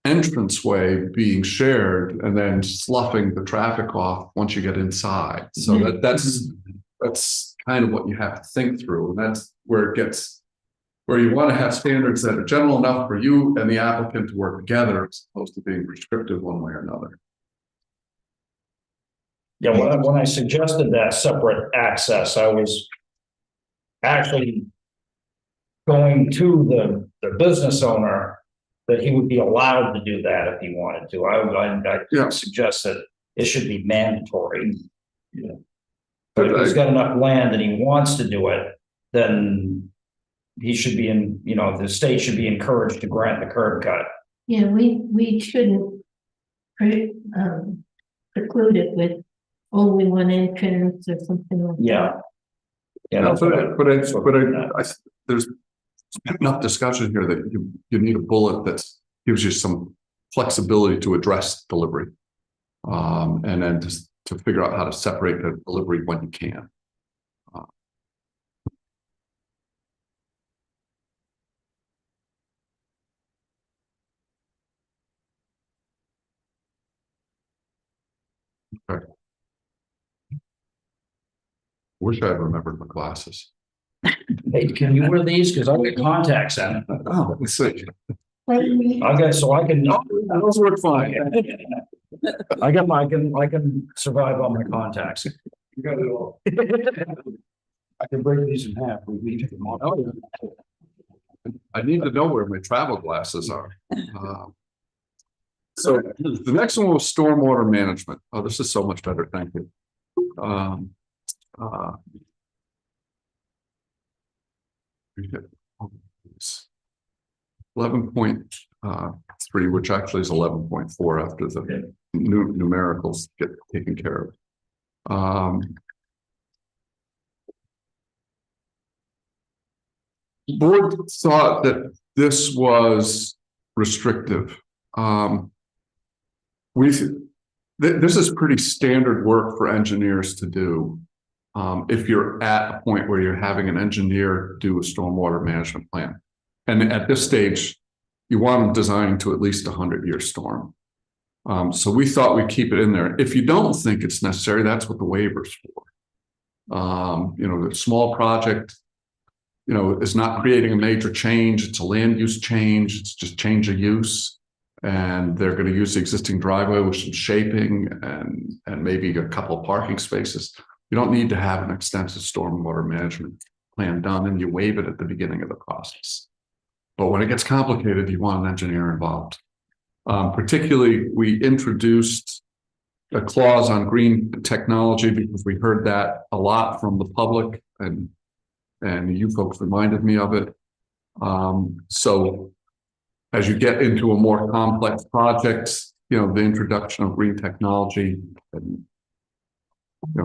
entranceway being shared and then sloughing the traffic off once you get inside. So that's kind of what you have to think through. And that's where where you want to have standards that are general enough for you and the applicant to work together as opposed to being prescriptive one way or another. yeah, when I suggested that separate access, I was actually going to the business owner that he would be allowed to do that if he wanted to. I suggest that it should be mandatory. Yeah. But if he's got enough land and he wants to do it, then he should be the state should be encouraged to grant the curb cut. Yeah, we shouldn't preclude it with only one entrance or something like that. Yeah. Yeah, No, that's what there's enough discussion here that you need a bullet that gives you some flexibility to address delivery. And then to figure out how to separate the delivery when you can. Wish I had remembered my glasses. Hey, can you wear these? Cause I'll get contacts in. Oh, let's see. Okay, so I can, Those work fine. I can survive on my contacts. You got it all. I can break these in half. We need them all. I need to know where my travel glasses are. So the next one was stormwater management. Oh, this is so much better. Thank you. 11.3, which actually is 11.4 after the numericals get taken care of. Board thought that this was restrictive. This is pretty standard work for engineers to do. If you're at a point where you're having an engineer do a stormwater management plan. And at this stage, you want them designed to at least a 100-year storm. So we thought we'd keep it in there. If you don't think it's necessary, that's what the waiver's for. The small project, is not creating a major change. It's a land use change. It's just change of use. And they're going to use the existing driveway with some shaping and maybe a couple of parking spaces. You don't need to have an extensive stormwater management plan done, and you waive it at the beginning of the process. But when it gets complicated, you want an engineer involved. Particularly, we introduced a clause on green technology because we heard that a lot from the public, and you folks reminded me of it. So as you get into a more complex project, the introduction of green technology and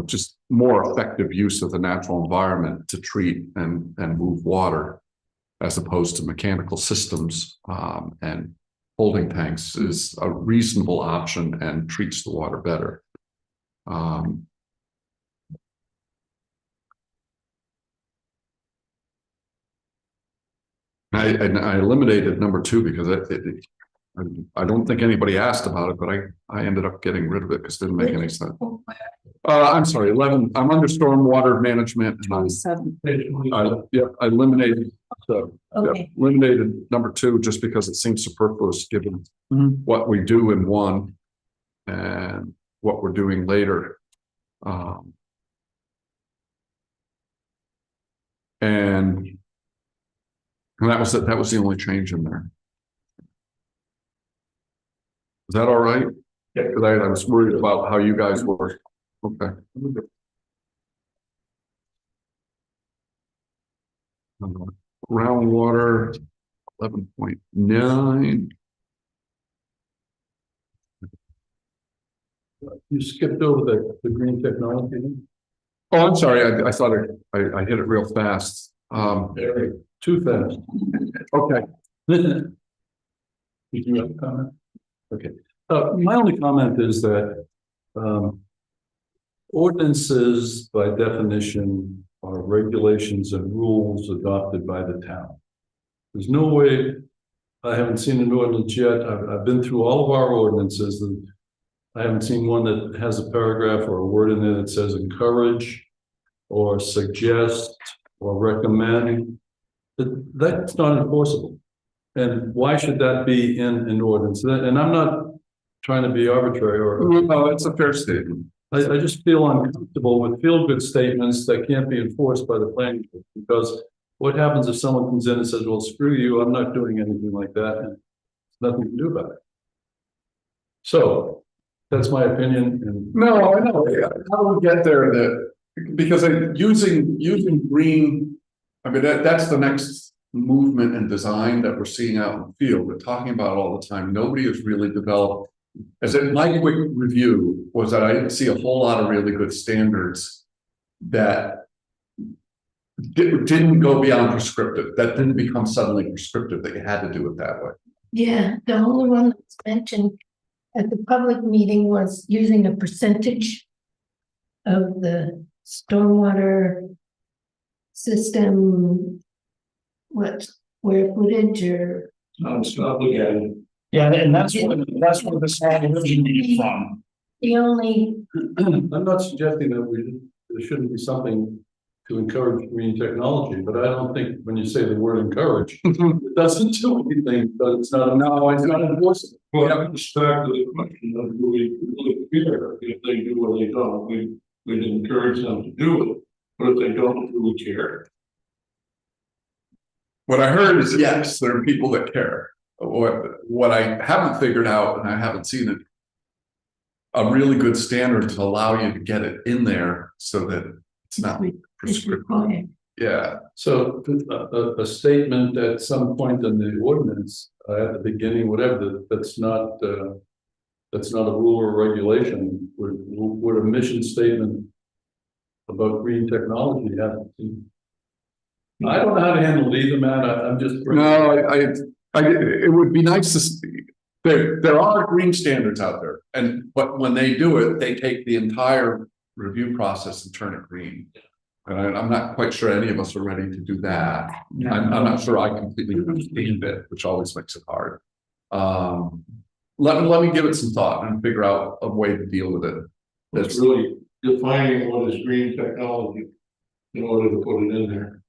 just more effective use of the natural environment to treat and move water, as opposed to mechanical systems and holding tanks, is a reasonable option and treats the water better. I eliminated number 2 because I don't think anybody asked about it, but I ended up getting rid of it because it didn't make any sense. I'm sorry, 11. I'm under stormwater management. I eliminated eliminated number 2 just because it seems superfluous given what we do in 1 and what we're doing later. And that was it. That was the only change in there. Is that all right? Yeah. Because I was worried about how you guys work. Okay. Groundwater 11.9. You skipped over the green technology. Oh, I'm sorry. I thought I hit it real fast. Too fast. Okay. Did you have a comment? Okay. My only comment is that ordinances, by definition, are regulations and rules adopted by the town. There's no way, I haven't seen an ordinance yet. I've been through all of our ordinances, and I haven't seen one that has a paragraph or a word in there that says encourage or suggest or recommend. That's not enforceable. And why should that be in an ordinance? And I'm not trying to be arbitrary or. No, it's a fair statement. I just feel uncomfortable with feel-good statements that can't be enforced by the planning board, because what happens if someone comes in and says, well, screw you, I'm not doing anything like that, and there's nothing to do about it. So that's my opinion. And no, I know. How do we get there? Because using green, I mean, that's the next movement and design that we're seeing out in the field. We're talking about it all the time. Nobody has really developed. My quick review was that I didn't see a whole lot of really good standards that didn't go beyond prescriptive, that didn't become suddenly prescriptive, that you had to do it that way. Yeah, the only one that's mentioned at the public meeting was using a percentage of the stormwater system, what square footage or. It's not obligated. Yeah, and that's where this all originated from. The only, I'm not suggesting that there shouldn't be something to encourage green technology, but I don't think when you say the word encourage, it doesn't do anything, but it's not, no, it's not enforceable. Well, it's back to the question of do we really care if they do or they don't? We encourage them to do it, but if they don't, do we care? What I heard is yes, there are people that care. What I haven't figured out, and I haven't seen it, a really good standard to allow you to get it in there so that it's not it's prescriptive. required. Yeah, So a statement at some point in the ordinance, at the beginning, whatever, that's not a rule or regulation, would a mission statement about green technology have to? I don't know how to handle either, man, I'm just. no, it would be nice to see. There are green standards out there, but when they do it, they take the entire review process and turn it green. And I'm not quite sure any of us are ready to do that. I'm not sure I completely understand it, which always makes it hard. Let me give it some thought and figure out a way to deal with it. It's really defining what is green technology in order to put it in there.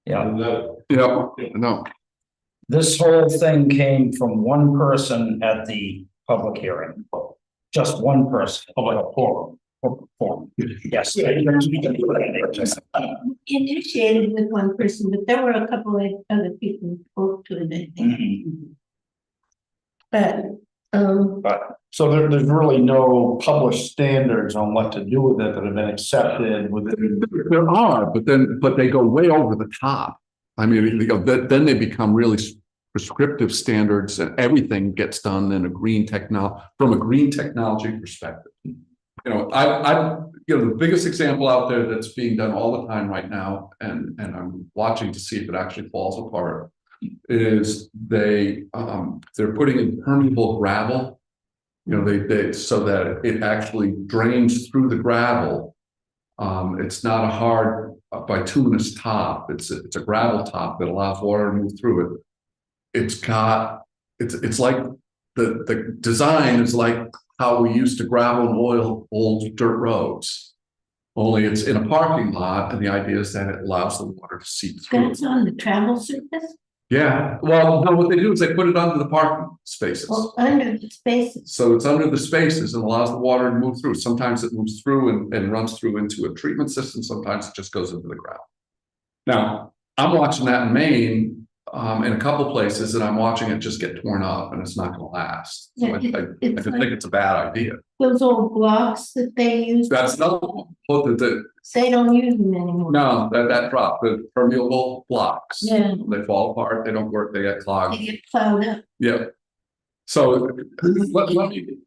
Yeah, And that, Yeah, no, this whole thing came from one person at the public hearing. Just one person. Public forum. Yes. Initiated with one person, but there were a couple of other people who spoke to it, I think. But, So there's really no published standards on what to do with it that have been accepted within. there are, but they go way over the top. I mean, then they become really prescriptive standards, and everything gets done in from a green technology perspective. You know, the biggest example out there that's being done all the time right now, and I'm watching to see if it actually falls apart, is they're putting in permeable gravel. You know, they so that it actually drains through the gravel. It's not a hard bituminous top. It's a gravel top that allows water to move through it. It's like the design is like how we used to gravel and oil old dirt roads. Only it's in a parking lot, and the idea is that it allows the water to seep through. that's on the travel surface, Yeah, well, no, what they do is they put it under the parking spaces. or under the spaces. So it's under the spaces and allows the water to move through. Sometimes it moves through and runs through into a treatment system. Sometimes it just goes into the ground. Now, I'm watching that in Maine, in a couple places, and I'm watching it just get torn up, and it's not going to last. So Yeah, I it's think like it's a bad idea. those old blocks that they use. That's another one. They don't use them anymore. No, that drop, the permeable blocks. Yeah. They fall apart, they don't work, they get clogged. They get plowed up. Yeah. So let me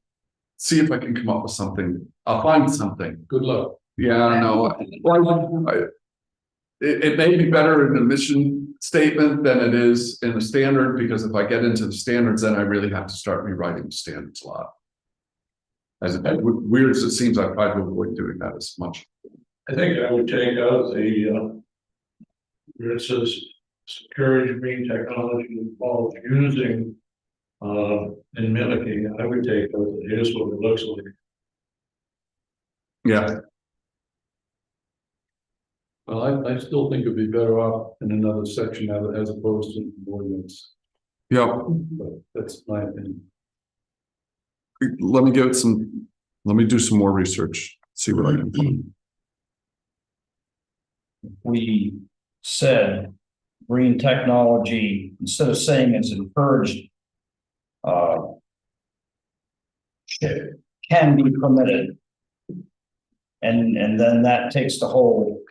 see if I can come up with something. I'll find something. Good luck. Yeah, no. Well, it may be better in the mission statement than it is in the standard, because if I get into the standards, then I really have to start rewriting the standards a lot. As weird as it seems, I've tried to avoid doing that as much. I think I would take out where it says encourage green technology involved using and mimicking. I would take out here's what it looks like. Yeah. Well, I still think it'd be better off in another section as opposed to the ordinance, Yeah. but that's my opinion. Let me do some more research, see what I can find. We said green technology, instead of saying it's encouraged, can be permitted. And then that takes the whole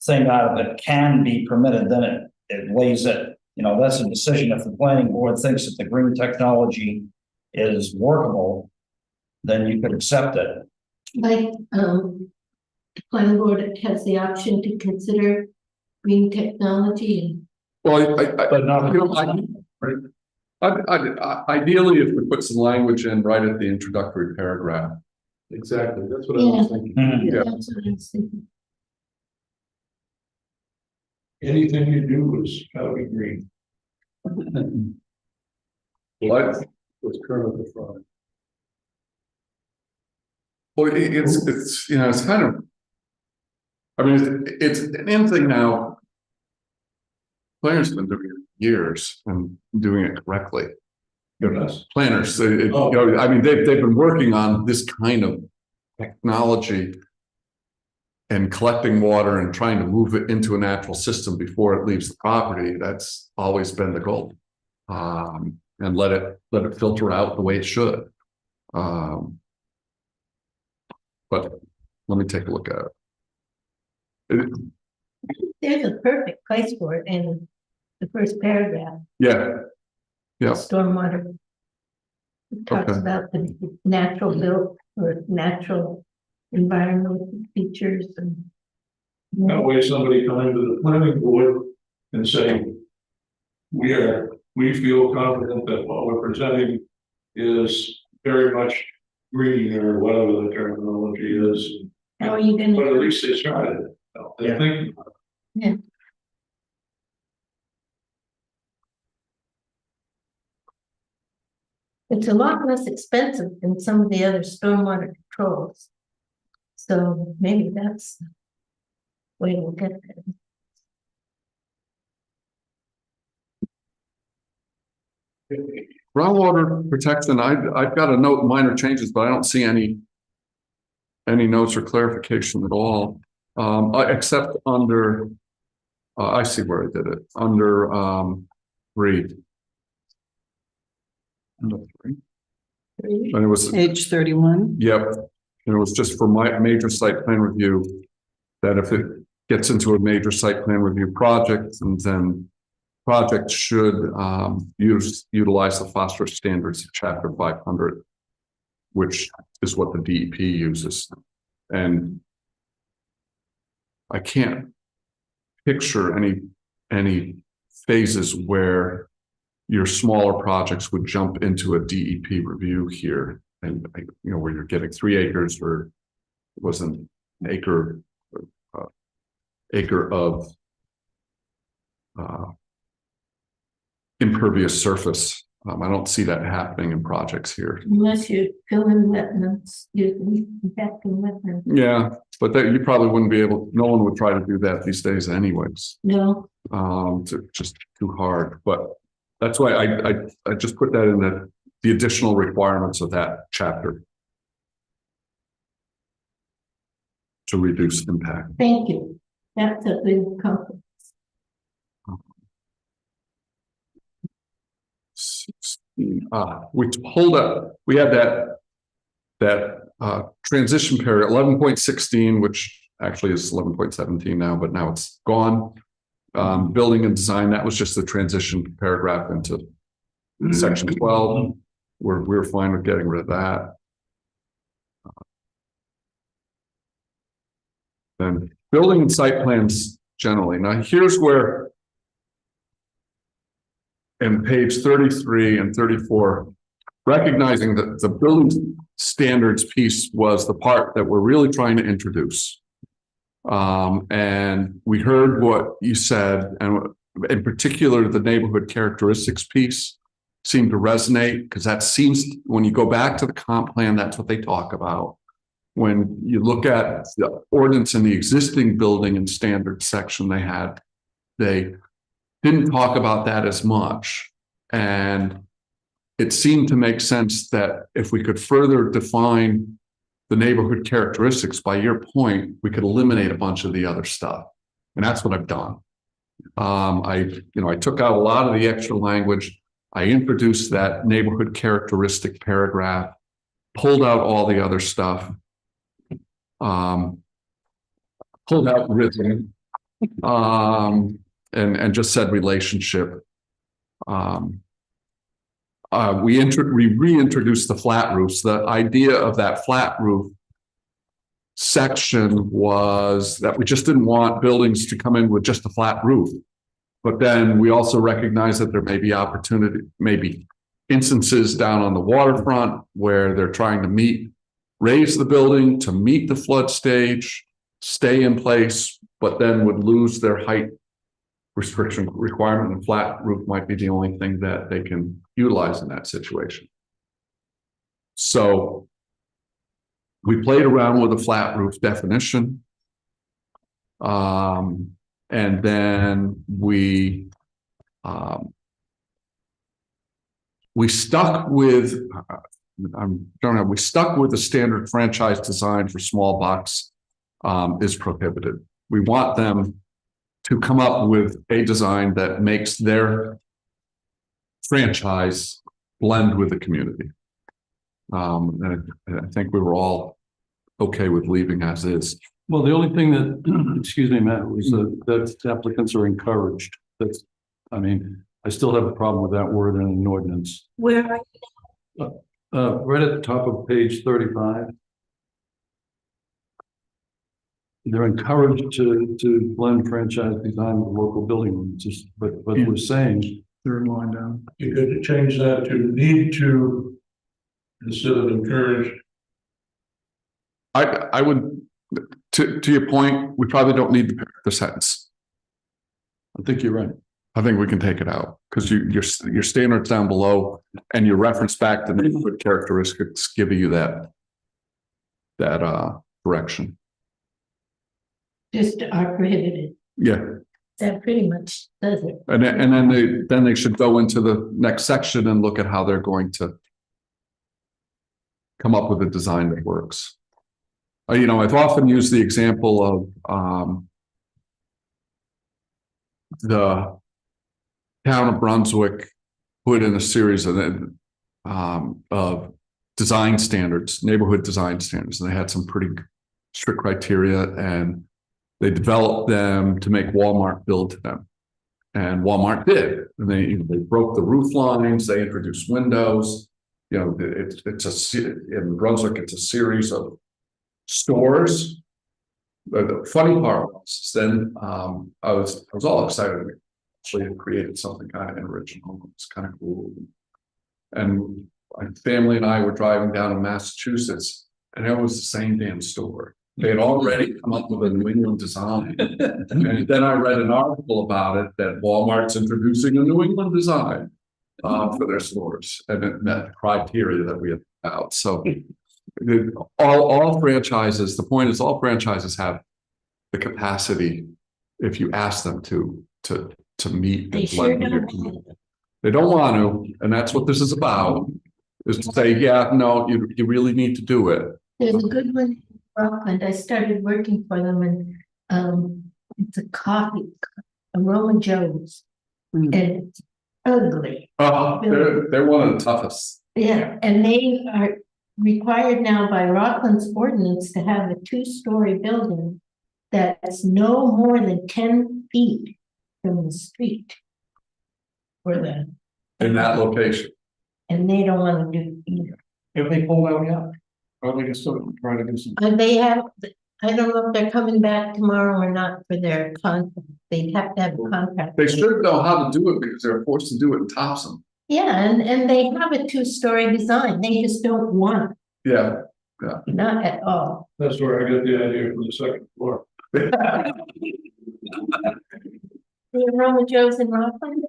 thing out of it, can be permitted, then it lays it, that's a decision. If the planning board thinks that the green technology is workable, then you could accept it. Like, the planning board has the option to consider green technology. Well, But not. ideally, if we put some language in right at the introductory paragraph. Exactly, that's what I was thinking. Yeah. That's what I was thinking. Anything you do is gotta be green. What? What's currently the front. Well, it's, you know, it's kind of. I mean, it's an in thing now. Planners have been doing it for years and doing it correctly. Yes. Planners, you know, I mean, they've been working on this kind of technology. And collecting water and trying to move it into a natural system before it leaves the property. That's always been the goal. And let it filter out the way it should. But let me take a look at it. There's a perfect place for it in the first paragraph, Yeah, yeah, stormwater. It talks Okay. about the natural built or natural environmental features and. That way somebody coming to the planning board and saying, we feel confident that what we're presenting is very much green or whatever the terminology is. How are you But at gonna, least they started it. They're thinking about it. it's a lot less expensive than some of the other stormwater controls. So maybe that's the way to get there. groundwater protection, I've got a note, minor changes, but I don't see any notes or clarification at all. Except under, I see where I did it, under, read. Under three. And it was, Page 31. yep, and it was just for my major site plan review. That if it gets into a major site plan review project, and then project should utilize the phosphorus standards of chapter 500, which is what the DEP uses. And I can't picture any phases where your smaller projects would jump into a DEP review here, and you know, where you're getting 3 acres or it was an acre of impervious surface. I don't see that happening in projects here. Unless you fill in wetlands, you impact in wetlands. Yeah, but that you probably wouldn't be able, no one would try to do that these days anyways. No, It's just too hard, but that's why I just put that in the additional requirements of that chapter. To reduce impact. thank you. That's a big comfort. We pulled up, we had that transition period, 11.16, which actually is 11.17 now, but now it's gone. Building and design, that was just the transition paragraph into section 12. We're fine with getting rid of that. Then building and site plans generally. Now here's where in page 33 and 34, recognizing that the building standards piece was the part that we're really trying to introduce. And we heard what you said, and in particular, the neighborhood characteristics piece seemed to resonate, because that seems, when you go back to the comp plan, that's what they talk about. When you look at the ordinance in the existing building and standards section they didn't talk about that as much. And it seemed to make sense that if we could further define the neighborhood characteristics, by your point, we could eliminate a bunch of the other stuff. And that's what I've done. I took out a lot of the extra language. I introduced that neighborhood characteristic paragraph, pulled out all the other stuff. Pulled out rhythm, and just said relationship. We reintroduced the flat roofs. The idea of that flat roof section was that we just didn't want buildings to come in with just a flat roof. But then we also recognize that there may be maybe instances down on the waterfront where they're trying to raise the building to meet the flood stage, stay in place, but then would lose their height restriction requirement, and flat roof might be the only thing that they can utilize in that situation. So We played around with a flat roof definition. And then we stuck with, we stuck with the standard franchise design for small box is prohibited. We want them to come up with a design that makes their franchise blend with the community. And I think we were all okay with leaving as is. Well, the only thing that, excuse me, Matt, was that applicants are encouraged. That's, I mean, I still have a problem with that word in an ordinance. Where are Right at the top of page 35. They're encouraged to blend franchise design with local building ordinances, but we're saying. Third line down. You could change that to need to instead of encouraged. I would, to your point, we probably don't need the sentence. I think you're right. I think we can take it out because your standards down below and your reference back to neighborhood characteristics give you that direction. just are prohibited? Yeah, That pretty much does it. and then they should go into the next section and look at how they're going to come up with a design that works. You know, I've often used the example of the town of Brunswick put in a series of design standards, neighborhood design standards, and they had some pretty strict criteria, and they developed them to make Walmart build to them. And Walmart did, and they broke the roof lines, they introduced windows. You know, in Brunswick, it's a series of stores. The funny part was then I was all excited. We actually had created something kind of original. It's kind of cool. And my family and I were driving down to Massachusetts, and it was the same damn store. They had already come up with a New England design. And then I read an article about it that Walmart's introducing a New England design for their stores, and it met the criteria that we had out. So all franchises, the point is all franchises have the capacity, if you ask them to meet They and sure blend with your don't. community. They don't want to, and that's what this is about, is to say, yeah, no, you really need to do it. There's a good one in Rockland. I started working for them, and it's a coffee, Aroma Joe's. Mm. And it's ugly. They're one of the toughest. Yeah, and they are required now by Rockland's ordinance to have a two-story building that's no more than 10 feet from the street. For the, In that location. and they don't want to do either. If they pulled out yet, or they can still try to do some. And they have, I don't know if they're coming back tomorrow or not for their contract. They have to have a contract. They should know how to do it because they're forced to do it in Thompson. Yeah, and they have a two-story design. They just don't want it, Yeah. not at all. That's where I got the idea for the second floor. The Aroma Joe's in Rockland?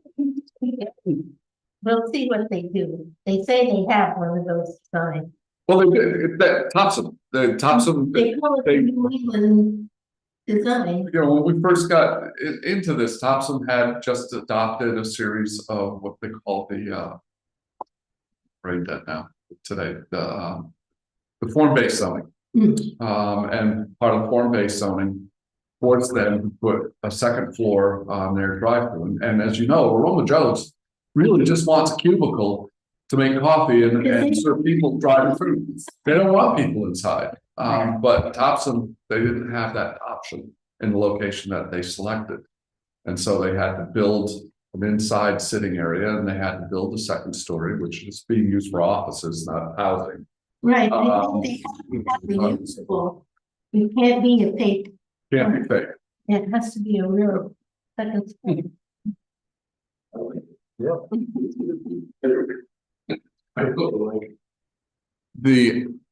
We'll see what they do. They say they have one of those designs. Well, that Thompson, They call it the New England design. you know, when we first got into this, Thompson had just adopted a series of what they call write that now today, the form-based zoning. And part of form-based zoning forced them to put a second floor on their drive-through. And as you know, Aroma Joe's really just wants a cubicle to make coffee and serve people driving through. They don't want people inside. But Thompson, they didn't have that option in the location that they selected. And so they had to build an inside sitting area, and they had to build a second story, which is being used for offices, not housing. Right, I think they have to be usable. It can't be a fake, Can't be fake. it has to be a real second story.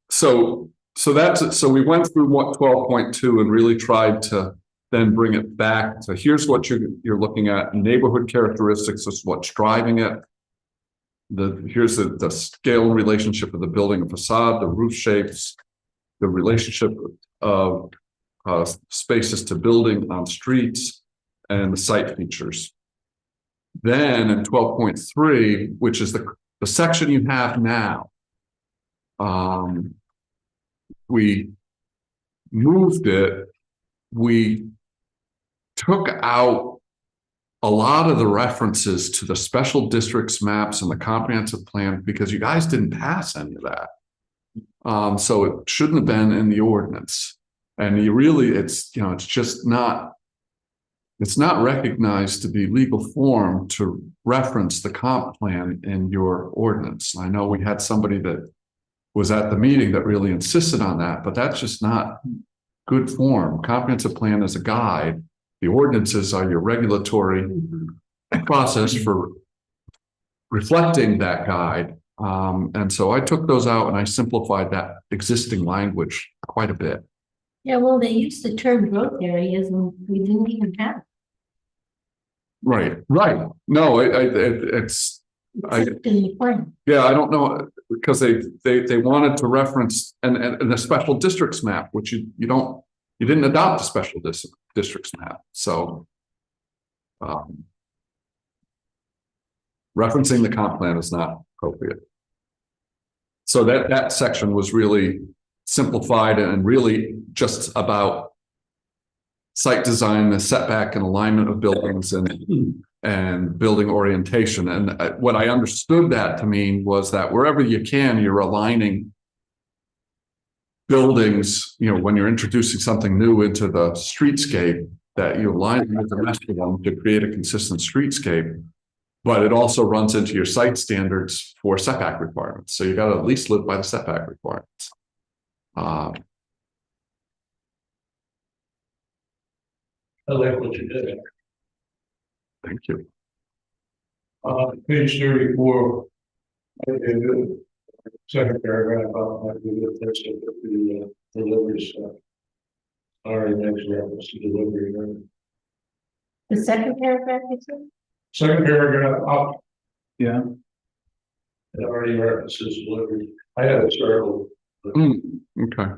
So we went through 12.2 and really tried to then bring it back to here's what you're looking at. Neighborhood characteristics is what's driving it. Here's the scale and relationship of the building and facade, the roof shapes, the relationship of spaces to building on streets and the site features. Then in 12.3, which is the section you have now, we moved it. We took out a lot of the references to the special districts maps and the comprehensive plan because you guys didn't pass any of that. So it shouldn't have been in the ordinance. And you really, it's just not, it's not recognized to be legal form to reference the comp plan in your ordinance. I know we had somebody that was at the meeting that really insisted on that, but that's just not good form. Comprehensive plan is a guide. The ordinances are your regulatory process for reflecting that guide. And so I took those out and I simplified that existing language quite a bit. Yeah, well, they used the term growth areas and we didn't even have. Right. No, it's It's in the plan. yeah, I don't know, because they wanted to reference and the special districts map, which you didn't adopt the special districts map. So referencing the comp plan is not appropriate. So that section was really simplified and really just about site design, the setback and alignment of buildings and building orientation. And what I understood that to mean was that wherever you can, you're aligning buildings, when you're introducing something new into the streetscape, that you align with the rest of them to create a consistent streetscape. But it also runs into your site standards for setback requirements. So you got to at least live by the setback requirements. I like what you did. Thank you. Page 34. Second paragraph, the delivery stuff. All right, next reference to delivery. Right? The second paragraph, you said? Second paragraph up. Yeah. It already references delivery. I had a circle. Okay.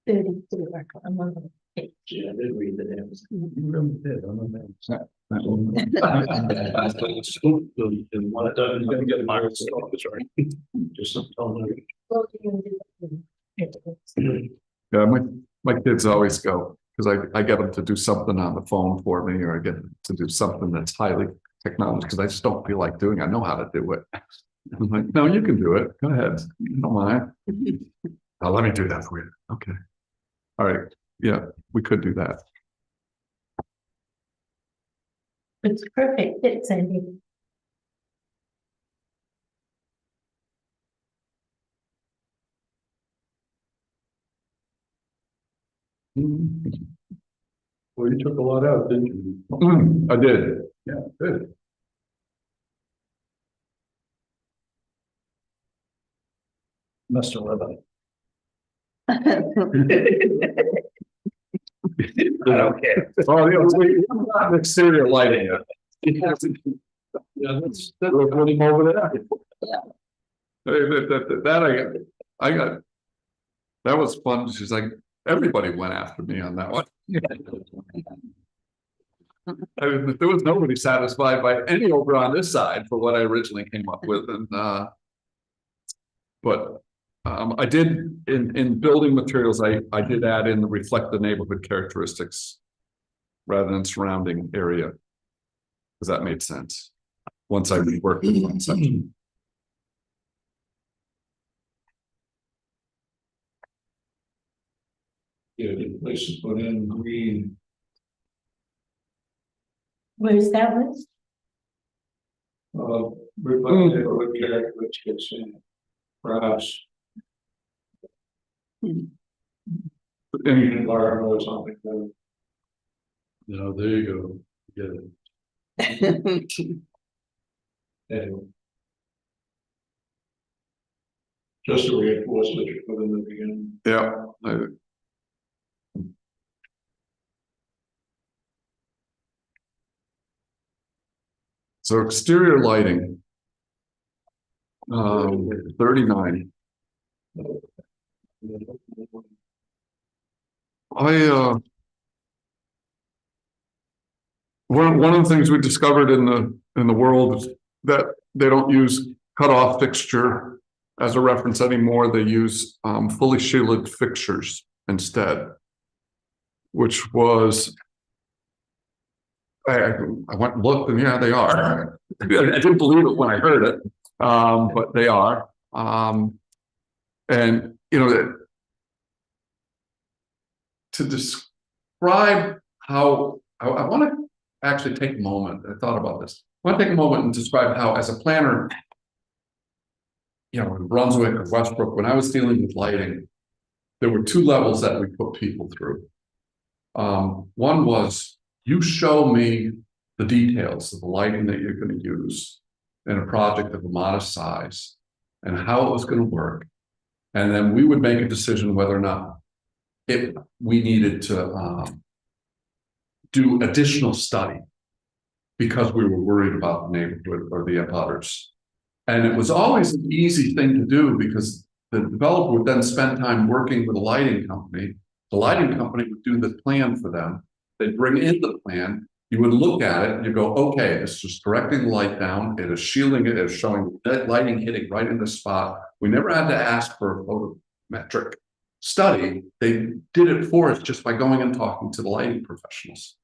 32, I'm on the page. Yeah, I did read the names. You really did. I'm And what it does is gonna get marked. Sorry. Just some tone. Yeah, my kids always go, because I get them to do something on the phone for me, or I get them to do something that's highly technology, because I just don't feel like doing it. I know how to do it. I'm like, no, you can do it. Go ahead. Don't mind. Let me do that for you. Okay. All right. Yeah, we could do that. It's perfect fit, Sandy. Well, you took a lot out, didn't you? I did. Yeah, good. Mr. Living. I don't care. Oh, yeah, we got exterior lighting. Yeah, that's We're putting over there. That I got. That was fun. She's like, everybody went after me on that one. There was nobody satisfied by any over on this side for what I originally came up with, and but I did in building materials. I did add in the reflect the neighborhood characteristics rather than surrounding area, because that made sense once I reworked in one section. Yeah, the place to put in green. Where's that one? Reflect neighborhood characteristics in perhaps. Green environment or something. No, there you go. Get it. Anyway. Just to reinforce what you put in the beginning. Yeah. So exterior lighting. 39. One of the things we discovered in the world is that they don't use cutoff fixture as a reference anymore. They use fully shielded fixtures instead, which was I went and looked, and yeah, they are. I didn't believe it when I heard it, but they are. And you know, to describe how I want to actually take a moment. I thought about this. I want to take a moment and describe how, as a planner, you know, in Brunswick or Westbrook, when I was dealing with lighting, there were two levels that we put people through. One was, you show me the details of the lighting that you're going to use in a project of a modest size and how it was going to work. And then we would make a decision whether or not if we needed to do additional study because we were worried about the neighborhood or the abutters. And it was always an easy thing to do because the developer would then spend time working with a lighting company. The lighting company would do the plan for them. They'd bring in the plan. You would look at it and you go, okay, this is directing the light down. It is shielding it. It is showing that lighting hitting right in the spot. We never had to ask for a photometric study. They did it for us just by going and talking to the lighting professionals.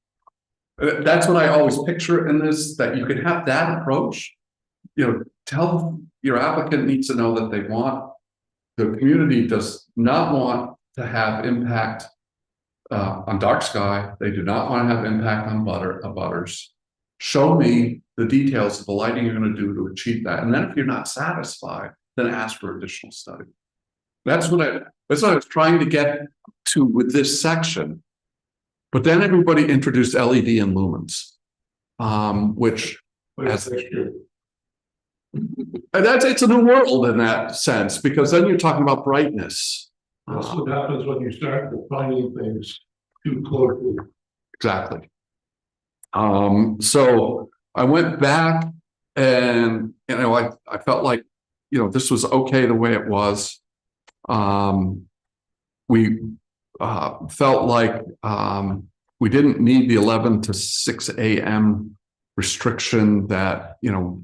That's what I always picture in this, that you can have that approach. You know, tell your applicant needs to know that they want, the community does not want to have impact on dark sky. They do not want to have impact on butters. Show me the details of the lighting you're going to do to achieve that. And then if you're not satisfied, then ask for additional study. That's what I was trying to get to with this section. But then everybody introduced LED and lumens, which has, and it's a new world in that sense, because then you're talking about brightness. That's what happens when you start defining things too closely. Exactly. So I went back and, you know, I felt like, you know, this was okay the way it was. We felt like we didn't need the 11 to 6 a.m. restriction that, you know,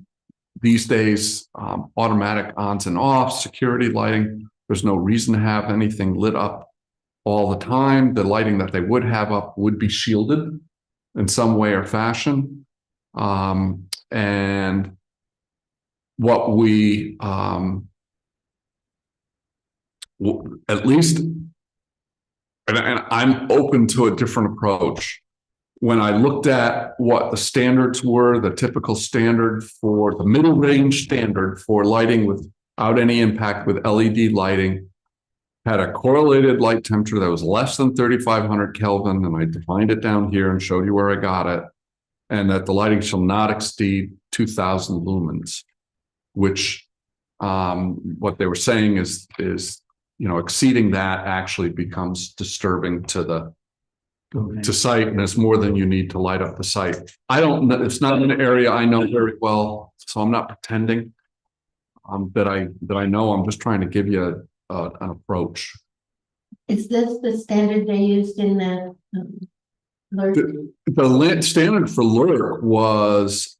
these days, automatic ons and offs, security lighting, there's no reason to have anything lit up all the time. The lighting that they would have up would be shielded in some way or fashion. And what we, at least, and I'm open to a different approach. When I looked at what the standards were, the typical standard for the middle range standard for lighting without any impact with LED lighting, had a correlated light temperature that was less than 3,500 Kelvin, and I defined it down here and showed you where I got it, and that the lighting shall not exceed 2,000 lumens, which what they were saying is, you know, exceeding that actually becomes disturbing to the site, and it's more than you need to light up the site. I don't know, it's not an area I know very well, so I'm not pretending that I know. I'm just trying to give you an approach. Is this the standard they used in that? The standard for LURC was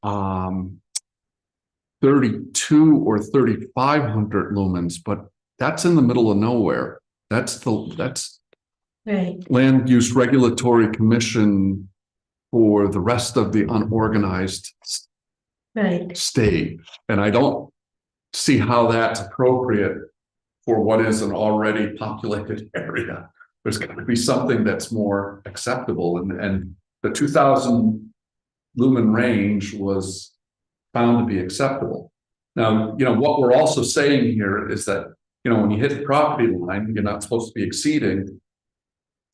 32 or 3,500 lumens, but that's in the middle of nowhere. That's Right. Land Use Regulatory Commission for the rest of the unorganized Right. state. And I don't see how that's appropriate for what is an already populated area. There's got to be something that's more acceptable. And the 2,000 lumen range was found to be acceptable. Now, you know, what we're also saying here is that, you know, when you hit the property line, you're not supposed to be exceeding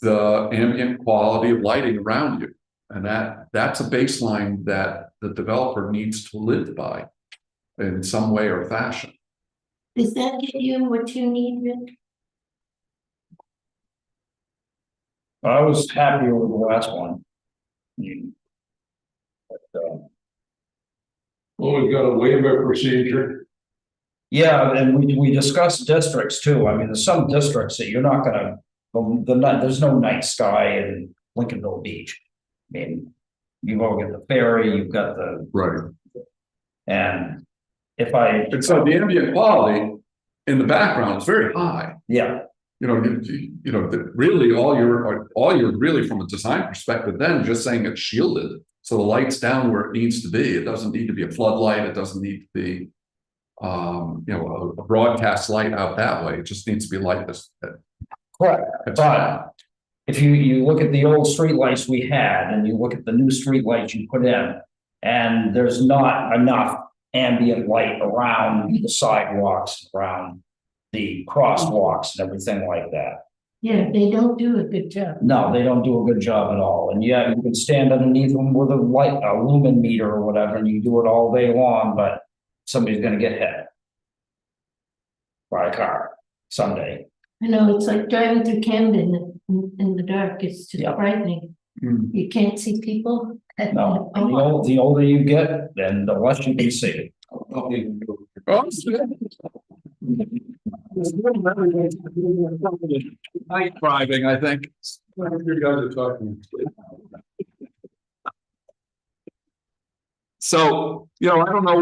the ambient quality of lighting around you. And that's a baseline that the developer needs to live by in some way or fashion. Does that get you what you need, Rick? I was happy with the last one. But, Well, we've got a waiver procedure. Yeah, and we discussed districts too. I mean, there's some districts that you're not gonna, there's no night sky in Lincolnville Beach. I mean, you've all got the ferry, you've got the, Right. and if I, And so the ambient quality in the background is very high. yeah, You know, really all you're really from a design perspective, then just saying it's shielded. So the light's down where it needs to be. It doesn't need to be a floodlight. It doesn't need to be, a broadcast light out that way. It just needs to be light that's. correct. But if you look at the old streetlights we had and you look at the new streetlights you put in, and there's not enough ambient light around the sidewalks, around the crosswalks and everything like that. Yeah, they don't do a good job. No, they don't do a good job at all. And yeah, you can stand underneath them with a lumen meter or whatever, and you do it all day long, but somebody's gonna get hit by a car someday. I know, it's like driving through Camden in the dark, it's just Yeah. frightening. Mm. You can't see people. No, the older you get, then the less you can see. Night driving, I think. You guys are talking. So, I don't know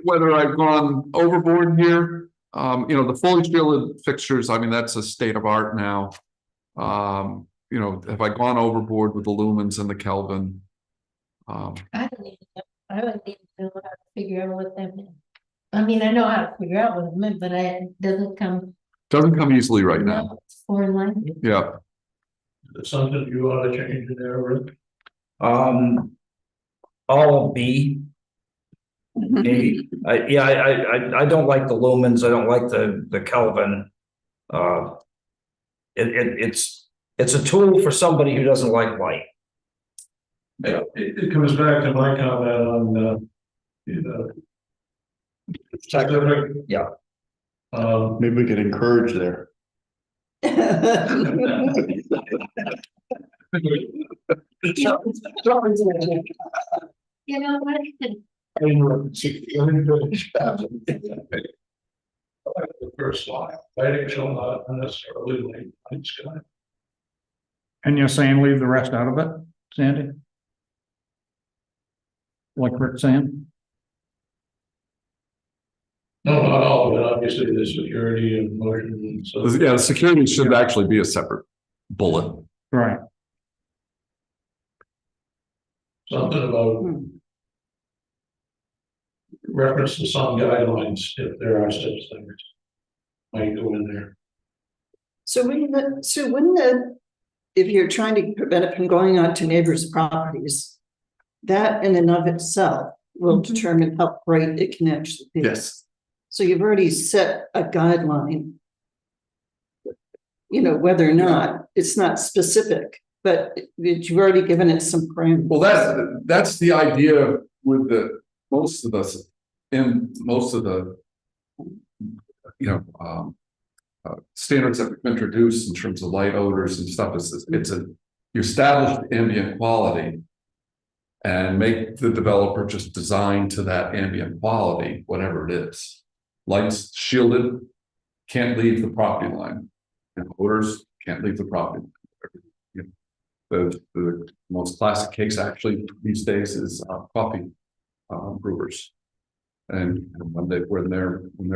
whether I've gone overboard here. The fully shielded fixtures, I mean, that's a state of art now. Have I gone overboard with the lumens and the Kelvin? I don't even know how to figure out what that meant. I mean, I know how to figure out what it meant, but it doesn't come. Doesn't come easily right now. No, it's foreign language. Yeah. It's something you ought to change in there, Rick. All of B. I don't like the lumens, I don't like the Kelvin. It's a tool for somebody who doesn't like light. Yeah, it comes back to my comment on, specific. Yeah. Maybe we could encourage there. You know what? The first line, lighting shall not unnecessarily light night sky. And you're saying leave the rest out of it, Sandy? Like Rick's saying? No, not all of it, obviously, the security and motion and so. Yeah, the security should actually be a separate bullet. Right. Something about reference to some guidelines, if there are such things. Might go in there. So wouldn't if you're trying to prevent it from going on to neighbors' properties, that in and of itself will determine how bright it can actually be. Yes. So you've already set a guideline. Whether or not it's not specific, but you've already given it some parameters. Well, that's the idea with most of the standards that we've introduced in terms of light, odors and stuff. You establish ambient quality and make the developer just design to that ambient quality, whatever it is. Lights shielded, can't leave the property line, and odors can't leave the property line. The most classic case actually these days is coffee brewers, and when they're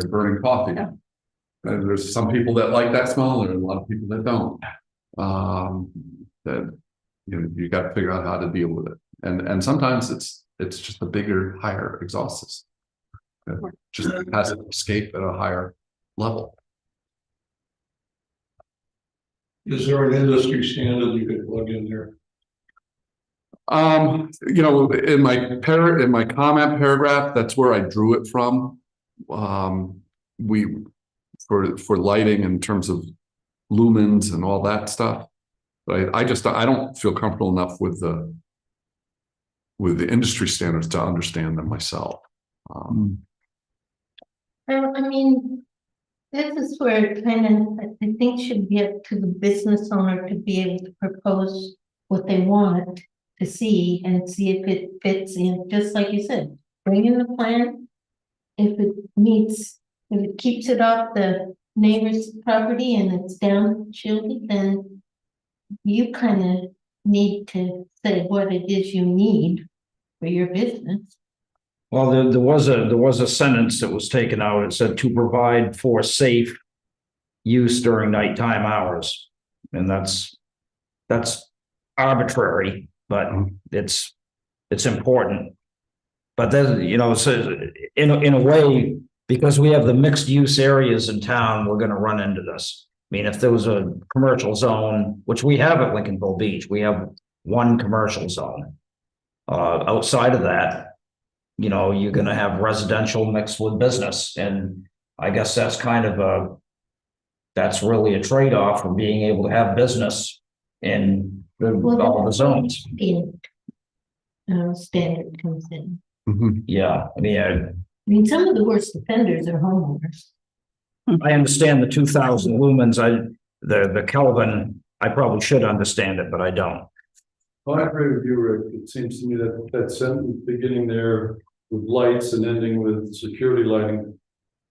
burning coffee, and there's some people that like that smell, and there are a lot of people that don't. That you got to figure out how to deal with it, and sometimes it's just a bigger, higher exhaust system. It just has an escape at a higher level. Is there an industry standard you could plug in there? In my comment paragraph, that's where I drew it from. For lighting in terms of lumens and all that stuff. But I don't feel comfortable enough with the industry standards to understand them myself. I mean, this is where it kind of, I think, should be up to the business owner to be able to propose what they want to see and see if it fits in, just like you said, bring in the plan. If it meets, if it keeps it off the neighbor's property and it's down shielded, then you kind of need to say what it is you need for your business. Well, there was a sentence that was taken out. It said to provide for safe use during nighttime hours. And that's arbitrary, but it's important. But then, you know, so in a way, because we have the mixed use areas in town, we're gonna run into this. I mean, if there was a commercial zone, which we have at Lincolnville Beach, we have one commercial zone. Outside of that, you know, you're gonna have residential mixed with business, and I guess that's kind of that's really a trade-off from being able to have business in all the zones. Standard comes in. Yeah, I mean, Some of the worst offenders are homeowners. I understand the 2,000 lumens. The Kelvin, I probably should understand it, but I don't. Well, I agree with you, Rick. It seems to me that that sentence beginning there with lights and ending with security lighting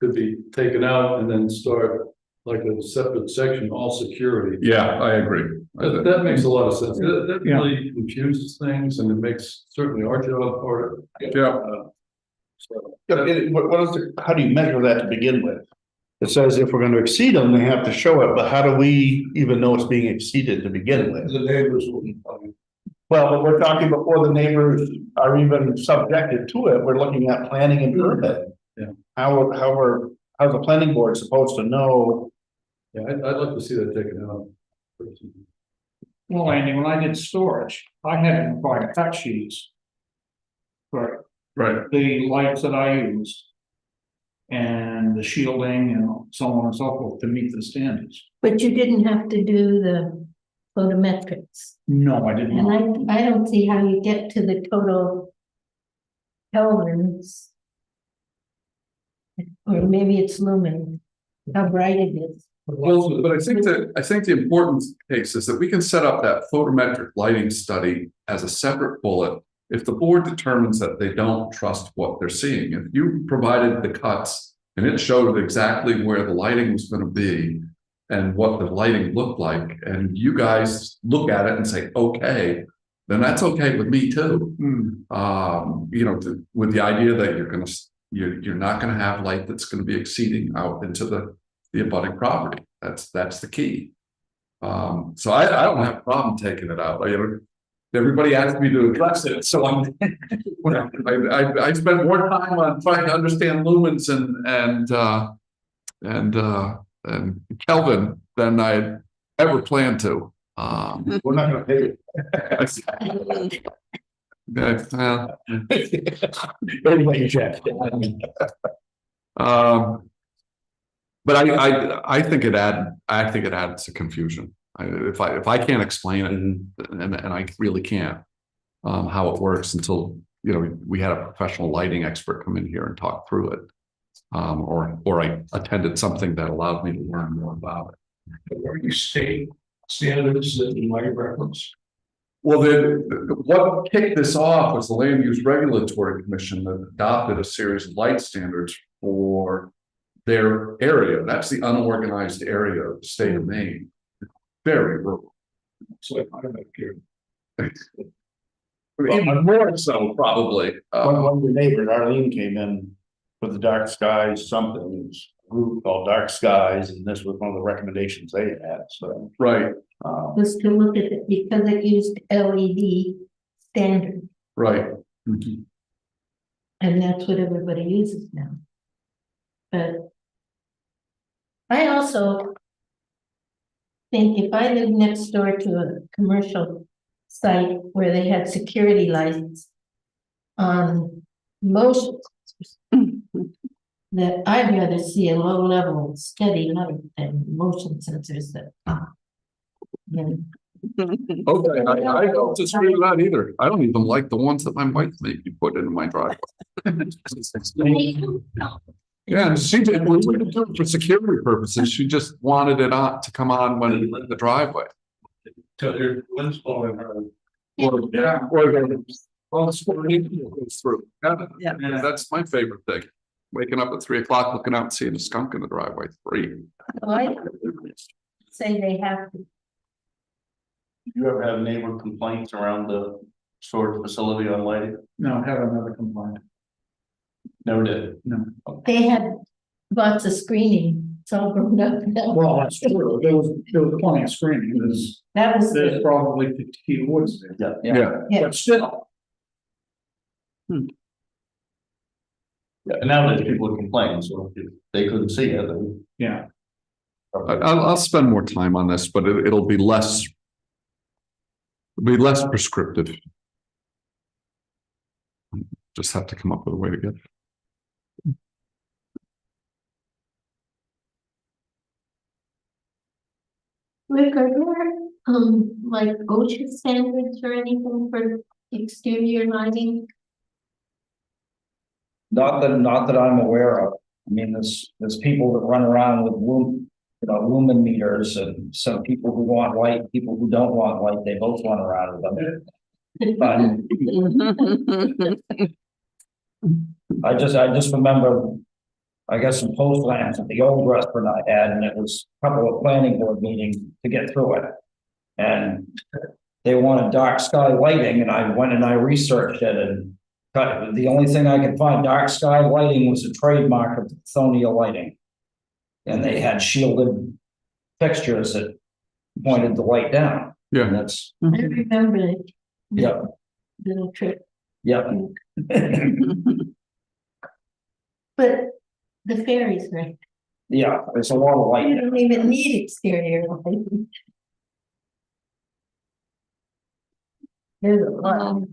could be taken out and then start like a separate section, all security. Yeah, I agree. That makes a lot of sense. That really confuses things and it makes certainly our job harder. Yeah. How do you measure that to begin with? It says if we're gonna exceed them, they have to show it, but how do we even know it's being exceeded to begin with? The neighbors wouldn't tell you. Well, but we're talking before the neighbors are even subjected to it, we're looking at planning and permitting. Yeah. How's the planning board supposed to know? Yeah, I'd like to see that taken out. Well, Andy, when I did storage, I had to provide cut sheets for Right. the lights that I used and the shielding and so on and so forth to meet the standards. But you didn't have to do the photometrics. No, I did And not. I don't see how you get to the total kelvins. Or maybe it's lumen, how bright it is. Well, but I think the important case is that we can set up that photometric lighting study as a separate bullet. If the board determines that they don't trust what they're seeing, if you provided the cuts and it showed exactly where the lighting was going to be and what the lighting looked like, and you guys look at it and say, okay, then that's okay with me too. You know, with the idea that you're not going to have light that's going to be exceeding out into the abutting property. That's the key. So I don't have a problem taking it out. Everybody asked me to address it, so I spent more time on trying to understand lumens and Kelvin than I ever planned to. We're not gonna pay it. Anyway, Jeff. But I think it adds to confusion. If I can't explain it, and I really can't, how it works until, you know, we had a professional lighting expert come in here and talk through it. Or I attended something that allowed me to learn more about it. Are you state standards that you might reference? Well, what kicked this off was the Land Use Regulatory Commission that adopted a series of light standards for their area. That's the unorganized area of the state of Maine. Very rural. So I don't care. Even more so, probably. One of your neighbors, Arlene, came in with the dark skies, something, it was a group called Dark Skies, and this was one of the recommendations they had, so. Right, Was to look at it because it used LED standard, right. and that's what everybody uses now. But I also think if I lived next door to a commercial site where they had security lights on motion sensors, that I'd rather see a low level steady light than motion sensors that. than- Okay, I don't disagree with that either. I don't even like the ones that my wife made me put into my driveway. Yeah, and she did, we didn't do it for security purposes. She just wanted it on to come on when we were in the driveway. Till your wind's blowing hard. Or the well, the goes through. Yeah, Yeah. that's my favorite thing. waking up at 3 o'clock, looking out and seeing a skunk in the driveway, 3. So I say they have to. Did you ever have neighbor complaints around the storage facility on lighting? No, have another complaint. Never did. They had lots of screening, it's all grown up now. Well, that's true. There was plenty of screening. That was, There's probably 50 woods there. Yeah, yeah, But still, Yeah, and nowadays people would complain, so if they couldn't see it, then. yeah. I'll spend more time on this, but it'll be less. Be less prescriptive. Just have to come up with a way to get. Rick, are there, like OSHA standards or anything for exterior lighting? Not that I'm aware of. I mean, there's people that run around with lumen meters, and some people who want light, people who don't want light, they both run around with them. But I just remember, I got some post lamps at the old restaurant I had, and it was a couple of planning board meetings to get through it. And they wanted dark sky lighting, and I went and I researched it, and the only thing I could find, dark sky lighting was a trademark of Thonia Lighting. And they had shielded fixtures that pointed the light down. Yeah. And that's, I remember it. yeah, Little trip, yeah. but the ferries, right? Yeah, there's a lot of light. You don't even need exterior lighting. There's a lot.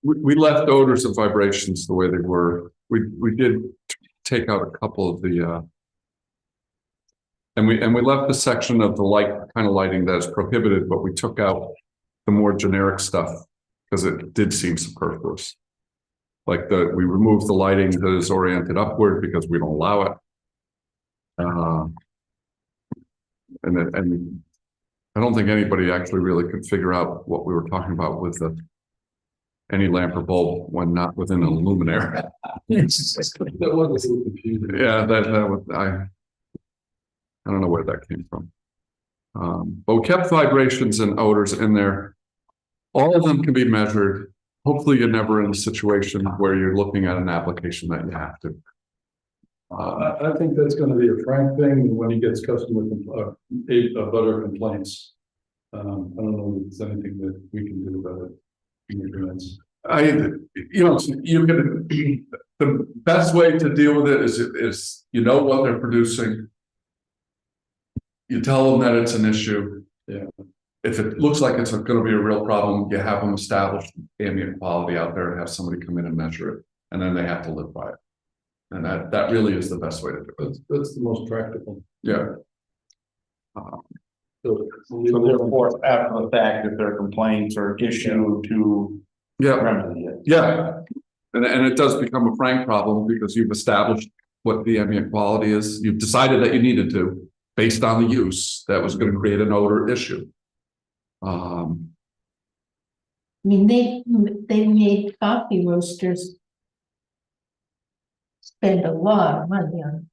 We left odors and vibrations the way they were. We did take out a couple of the. And we left the section of the light kind of lighting that is prohibited, but we took out the more generic stuff because it did seem superfluous. Like we removed the lighting that is oriented upward because we don't allow it. And I don't think anybody actually really could figure out what we were talking about with any lamp or bulb when not within a luminaire. That was a little confusing. Yeah, that was, I don't know where that came from. But we kept vibrations and odors in there. All of them can be measured. Hopefully you're never in a situation where you're looking at an application that you have to. I think that's gonna be a Frank thing when he gets customer, butter complaints. I don't know if there's anything that we can do about it. You can, the best way to deal with it is you know what they're producing. You tell them that it's an issue. Yeah. If it looks like it's gonna be a real problem, you have them establish ambient quality out there and have somebody come in and measure it, and then they have to live by it. And that really is the best way to do it. That's the most practical. Yeah. So therefore, after the fact, if there are complaints or issue to Yeah, remedy it. yeah. And it does become a Frank problem because you've established what the ambient quality is. You've decided that you needed to, based on the use that was going to create an odor issue. I mean, they made coffee roasters spend a lot of money on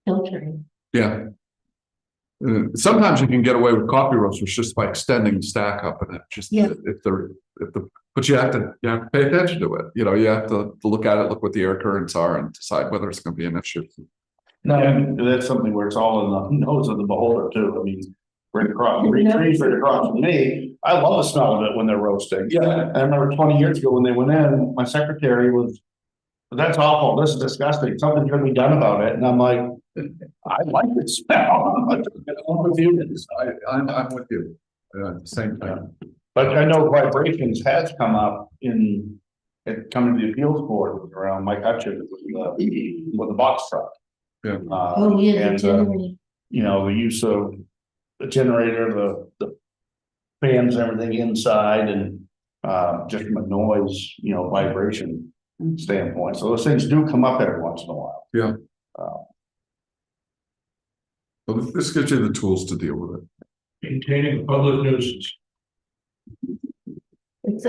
filtering. Yeah. Sometimes you can get away with coffee roasters just by extending the stack up, and it just Yeah. but you have to pay attention to it. You know, you have to look at it, look what the air currents are, and decide whether it's going to be an issue. No, And that's something where it's all in the nose of the beholder too. I mean, right across, trees right across from me, I love the smell of it when they're roasting. Yeah, I remember 20 years ago when they went in, my secretary was, that's awful, this is disgusting, something should be done about it, and I'm like, I like the smell. I'm with you. I'm with you. Same thing. But I know vibrations has come up it come to the appeals board around Mike Hutchins with the box truck. Yeah. Oh, yeah, the And, generator. you know, the use of the generator, the fans, and everything inside, and just from a noise, vibration standpoint. So those things do come up every once in a while. Yeah. Well, this gives you the tools to deal with it. Maintaining a public nuisance. That's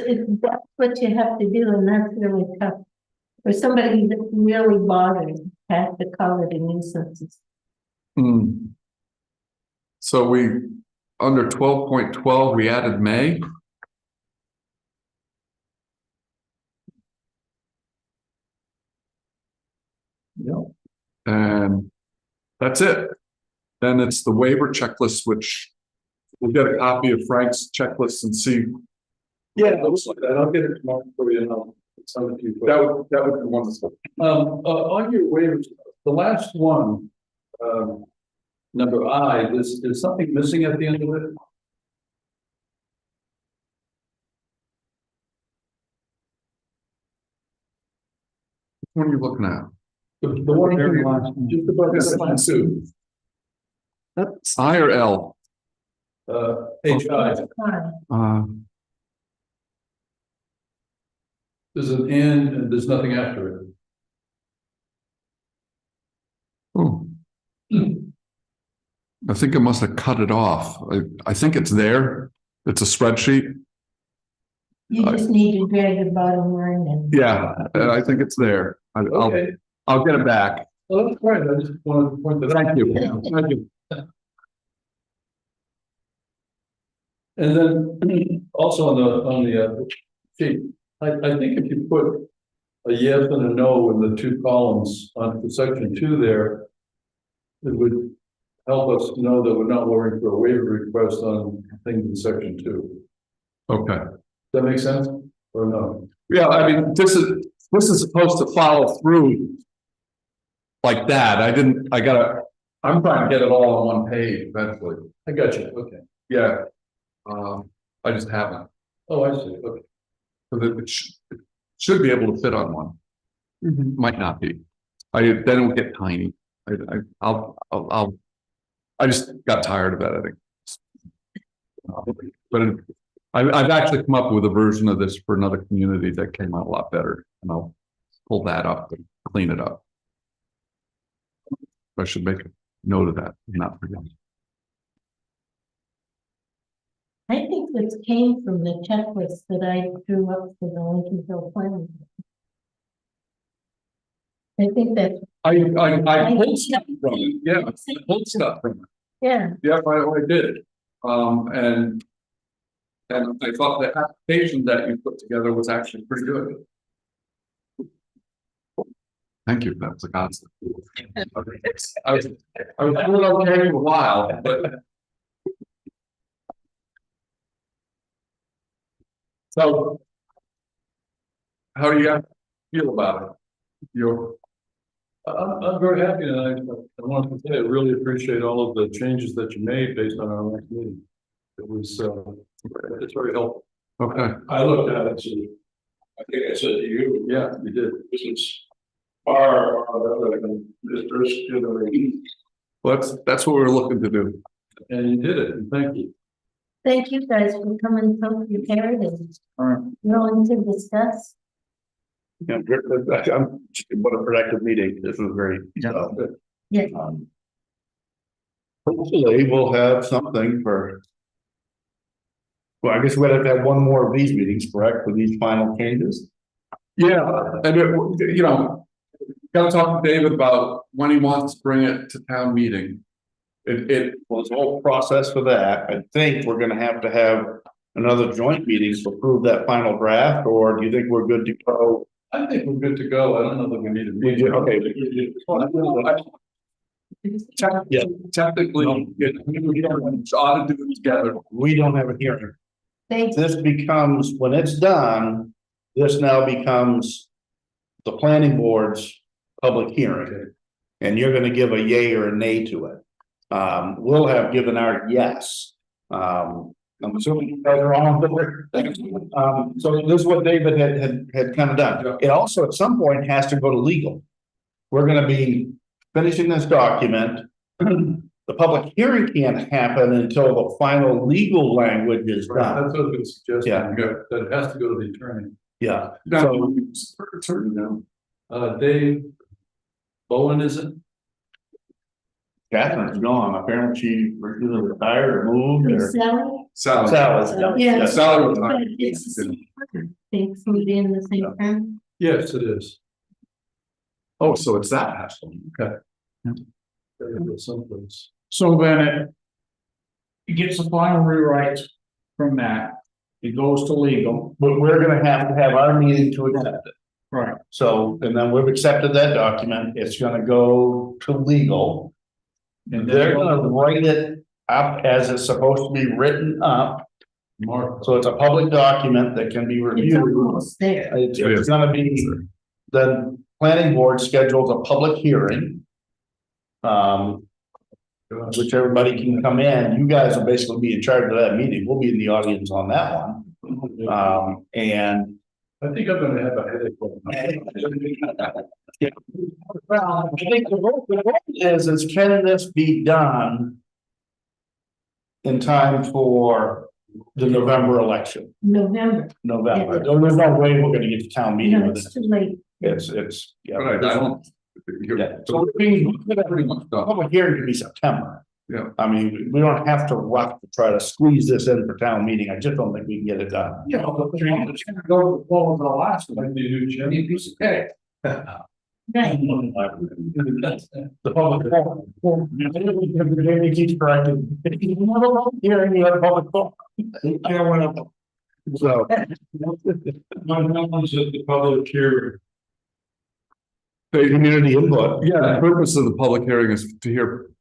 what you have to do, and that's really tough. For somebody that's really bothered, has to call it a nuisance. Hmm. So under 12.12, we added May. Yeah. And that's it. Then it's the waiver checklist, which we'll get a copy of Frank's checklist and see. Yeah, it looks like that. I'll get it tomorrow for you and I'll send it to you. That would be wonderful. On your waivers, the last one, number I, is something missing at the end of it? What are you looking at? The one very last, just above the line two, Oops. I or L? HI, there's an N and there's nothing after it. Oh. I think I must have cut it off. I think it's there. It's a spreadsheet. You just need to drag the bottom line in. Yeah, I think it's there. Okay, I'll get it back. well, that's right. I just wanted to point that out. Thank you. Thank you. And then also on the sheet, I think if you put a yes and a no in the two columns on section 2 there, it would help us know that we're not looking for a waiver request on things in section 2. Okay. Does that make sense or no? Yeah, I mean, this is supposed to follow through like that. I'm trying to get it all on one page eventually. I got you. Okay. Yeah. I just haven't. Oh, I see. Okay. Because it should be able to fit on one. Might not be. Then it will get tiny. I just got tired of that, I think. But I've actually come up with a version of this for another community that came out a lot better, and I'll pull that up and clean it up. I should make a note of that, and not forget. I think this came from the checklist that I drew up for the Lincolnville planning. I think that's, I pulled stuff from it, yeah, I pulled stuff from it. yeah, Yeah, I did. And I thought the application that you put together was actually pretty good. Thank you, that's a constant. I was doing okay for a while, but. So. How do you guys feel about it? I'm very happy, and I want to say I really appreciate all of the changes that you made based on our last meeting. It was it's very helpful. Okay, I looked at it, and I think I said to you, Yeah, you did. this is far better than this first iteration. well, that's what we're looking to do. And you did it, and thank you. thank you guys for coming so prepared and willing to discuss. Yeah, what a productive meeting. This was great. Yeah. Hopefully we'll have something for. Well, I guess we'll have to have one more of these meetings, correct, with these final changes? Yeah, and gotta talk to David about when he wants to bring it to town meeting. It was a whole process for that. I think we're gonna have to have another joint meeting to approve that final draft, or do you think we're good to go? I think we're good to go. I don't know that we need a meeting. Okay. Yeah. Technically, it's ought to do it together. We don't have a hearing. Thank you. This becomes, when it's done, this now becomes the planning board's public hearing. And you're gonna give a yay or a nay to it. We'll have given our yes. I'm assuming you guys are all on board. So this is what David had kind of done. It also at some point has to go to legal. We're gonna be finishing this document. The public hearing can't happen until the final legal language is done. That's what I've been suggesting. Yeah. That it has to go to the attorney. Yeah, So, so Dave Bowen, is it? Catherine's gone. Apparently she either retired or moved or. Sally? Sally. Sally, Yeah. yeah. Sally was But not- it's the same person. They include in the same term. Yes, it is. Oh, so it's that hassle. Okay. Someplace. So then it gets the final rewrite from that. It goes to legal. But we're gonna have to have our meeting to accept it. Right. So, and then we've accepted that document. It's gonna go to legal. And they're gonna write it up as it's supposed to be written up. Mark. So it's a public document that can be It's reviewed. almost there. It's gonna be, the planning board schedules a public hearing. Which everybody can come in. You guys will basically be in charge of that meeting. We'll be in the audience on that one. And I think I'm gonna have a headache. well, I think the vote is can this be done in time for the November election? November. November. There's no way we're gonna get to town meeting No, with it's it. too late. It's, yeah. Right, I don't. Yeah, so we Pretty much done. public hearing could be September. Yeah. I mean, we don't have to rush to try to squeeze this in for town meeting. I just don't think we can get it done. You know, the change is gonna go to the floor of the last one. Any piece of cake. Right. The public forum. Jamie keeps correcting. If you have a public hearing, you have a public forum. So. No one's at the public hearing. Community input. Yeah, the purpose of the public hearing is to hear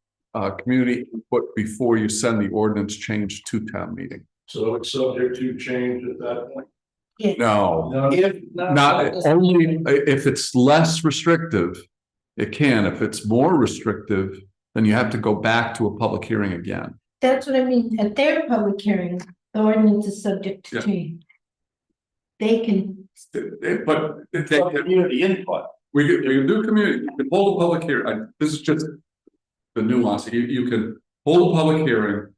community input before you send the ordinance change to town meeting. So it's subject to change at that point. No, If, not only if it's less restrictive, it can. If it's more restrictive, then you have to go back to a public hearing again. That's what I mean. At their public hearing, the ordinance is subject to Yeah. change. They can, But if they, community input. we can do community, you can hold a public hearing. This is just the nuance. You can hold a public hearing.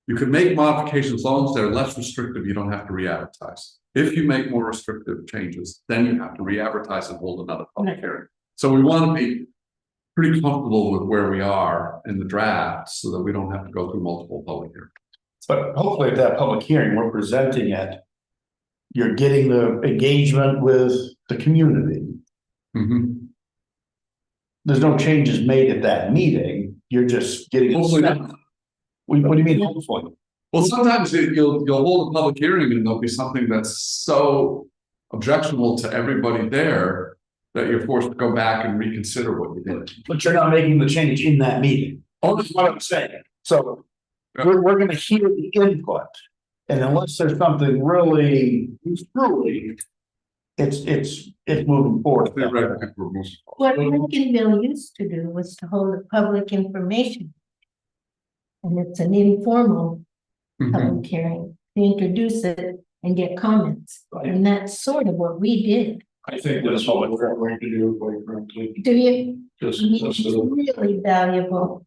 You can make modifications as long as they're less restrictive. You don't have to re-advertise. If you make more restrictive changes, then you have to re-advertise and hold another public Right. hearing. So we want to be pretty comfortable with where we are in the draft so that we don't have to go through multiple public hearings. But hopefully at that public hearing, we're presenting it. You're getting the engagement with the community. Mhm. There's no changes made at that meeting. You're just getting. it Hopefully set. not. What do you mean, hopefully? Well, sometimes you'll hold a public hearing and there'll be something that's so objectionable to everybody there that you're forced to go back and reconsider what you did. But you're not making the change in that meeting. Oh, that's what I'm saying. So we're gonna hear the input. And unless there's something really truly, it's moving forward. Theoretically, we're moving forward. what Lincolnville used to do was to hold a public information. And it's an informal Mhm. public hearing, to introduce it and get comments. And that's sort of what we did. I think that's what we're going to do, quite frankly, Do you? just, It's really valuable.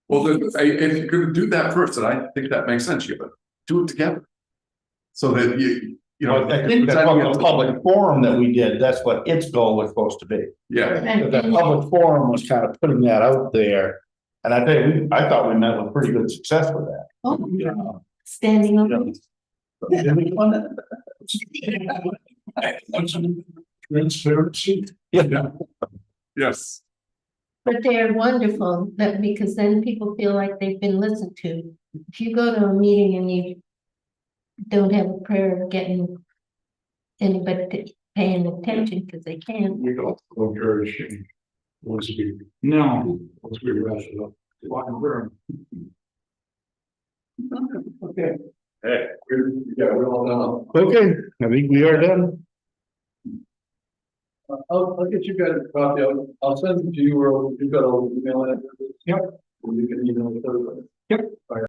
Well, if you're gonna do that first, then I think that makes sense, you but do it together. So that you know. I think that's what the public forum that we did, that's what its goal was supposed to be. Yeah, But that public forum was kind of putting that out there. And I think, I thought we met with pretty good success with that. Oh, standing on. transparency. Yeah. yes. But they're wonderful, that because then people feel like they've been listened to. If you go to a meeting and you don't have a prayer of getting anybody paying attention because they can't. We don't encourage change. Once we, No. once we wrap it up. Okay. Hey, we're all done. Okay, I think we are done. I'll get you guys a copy. I'll send it to you or you've got all the email addresses. Yep. Or you can email it. Yep.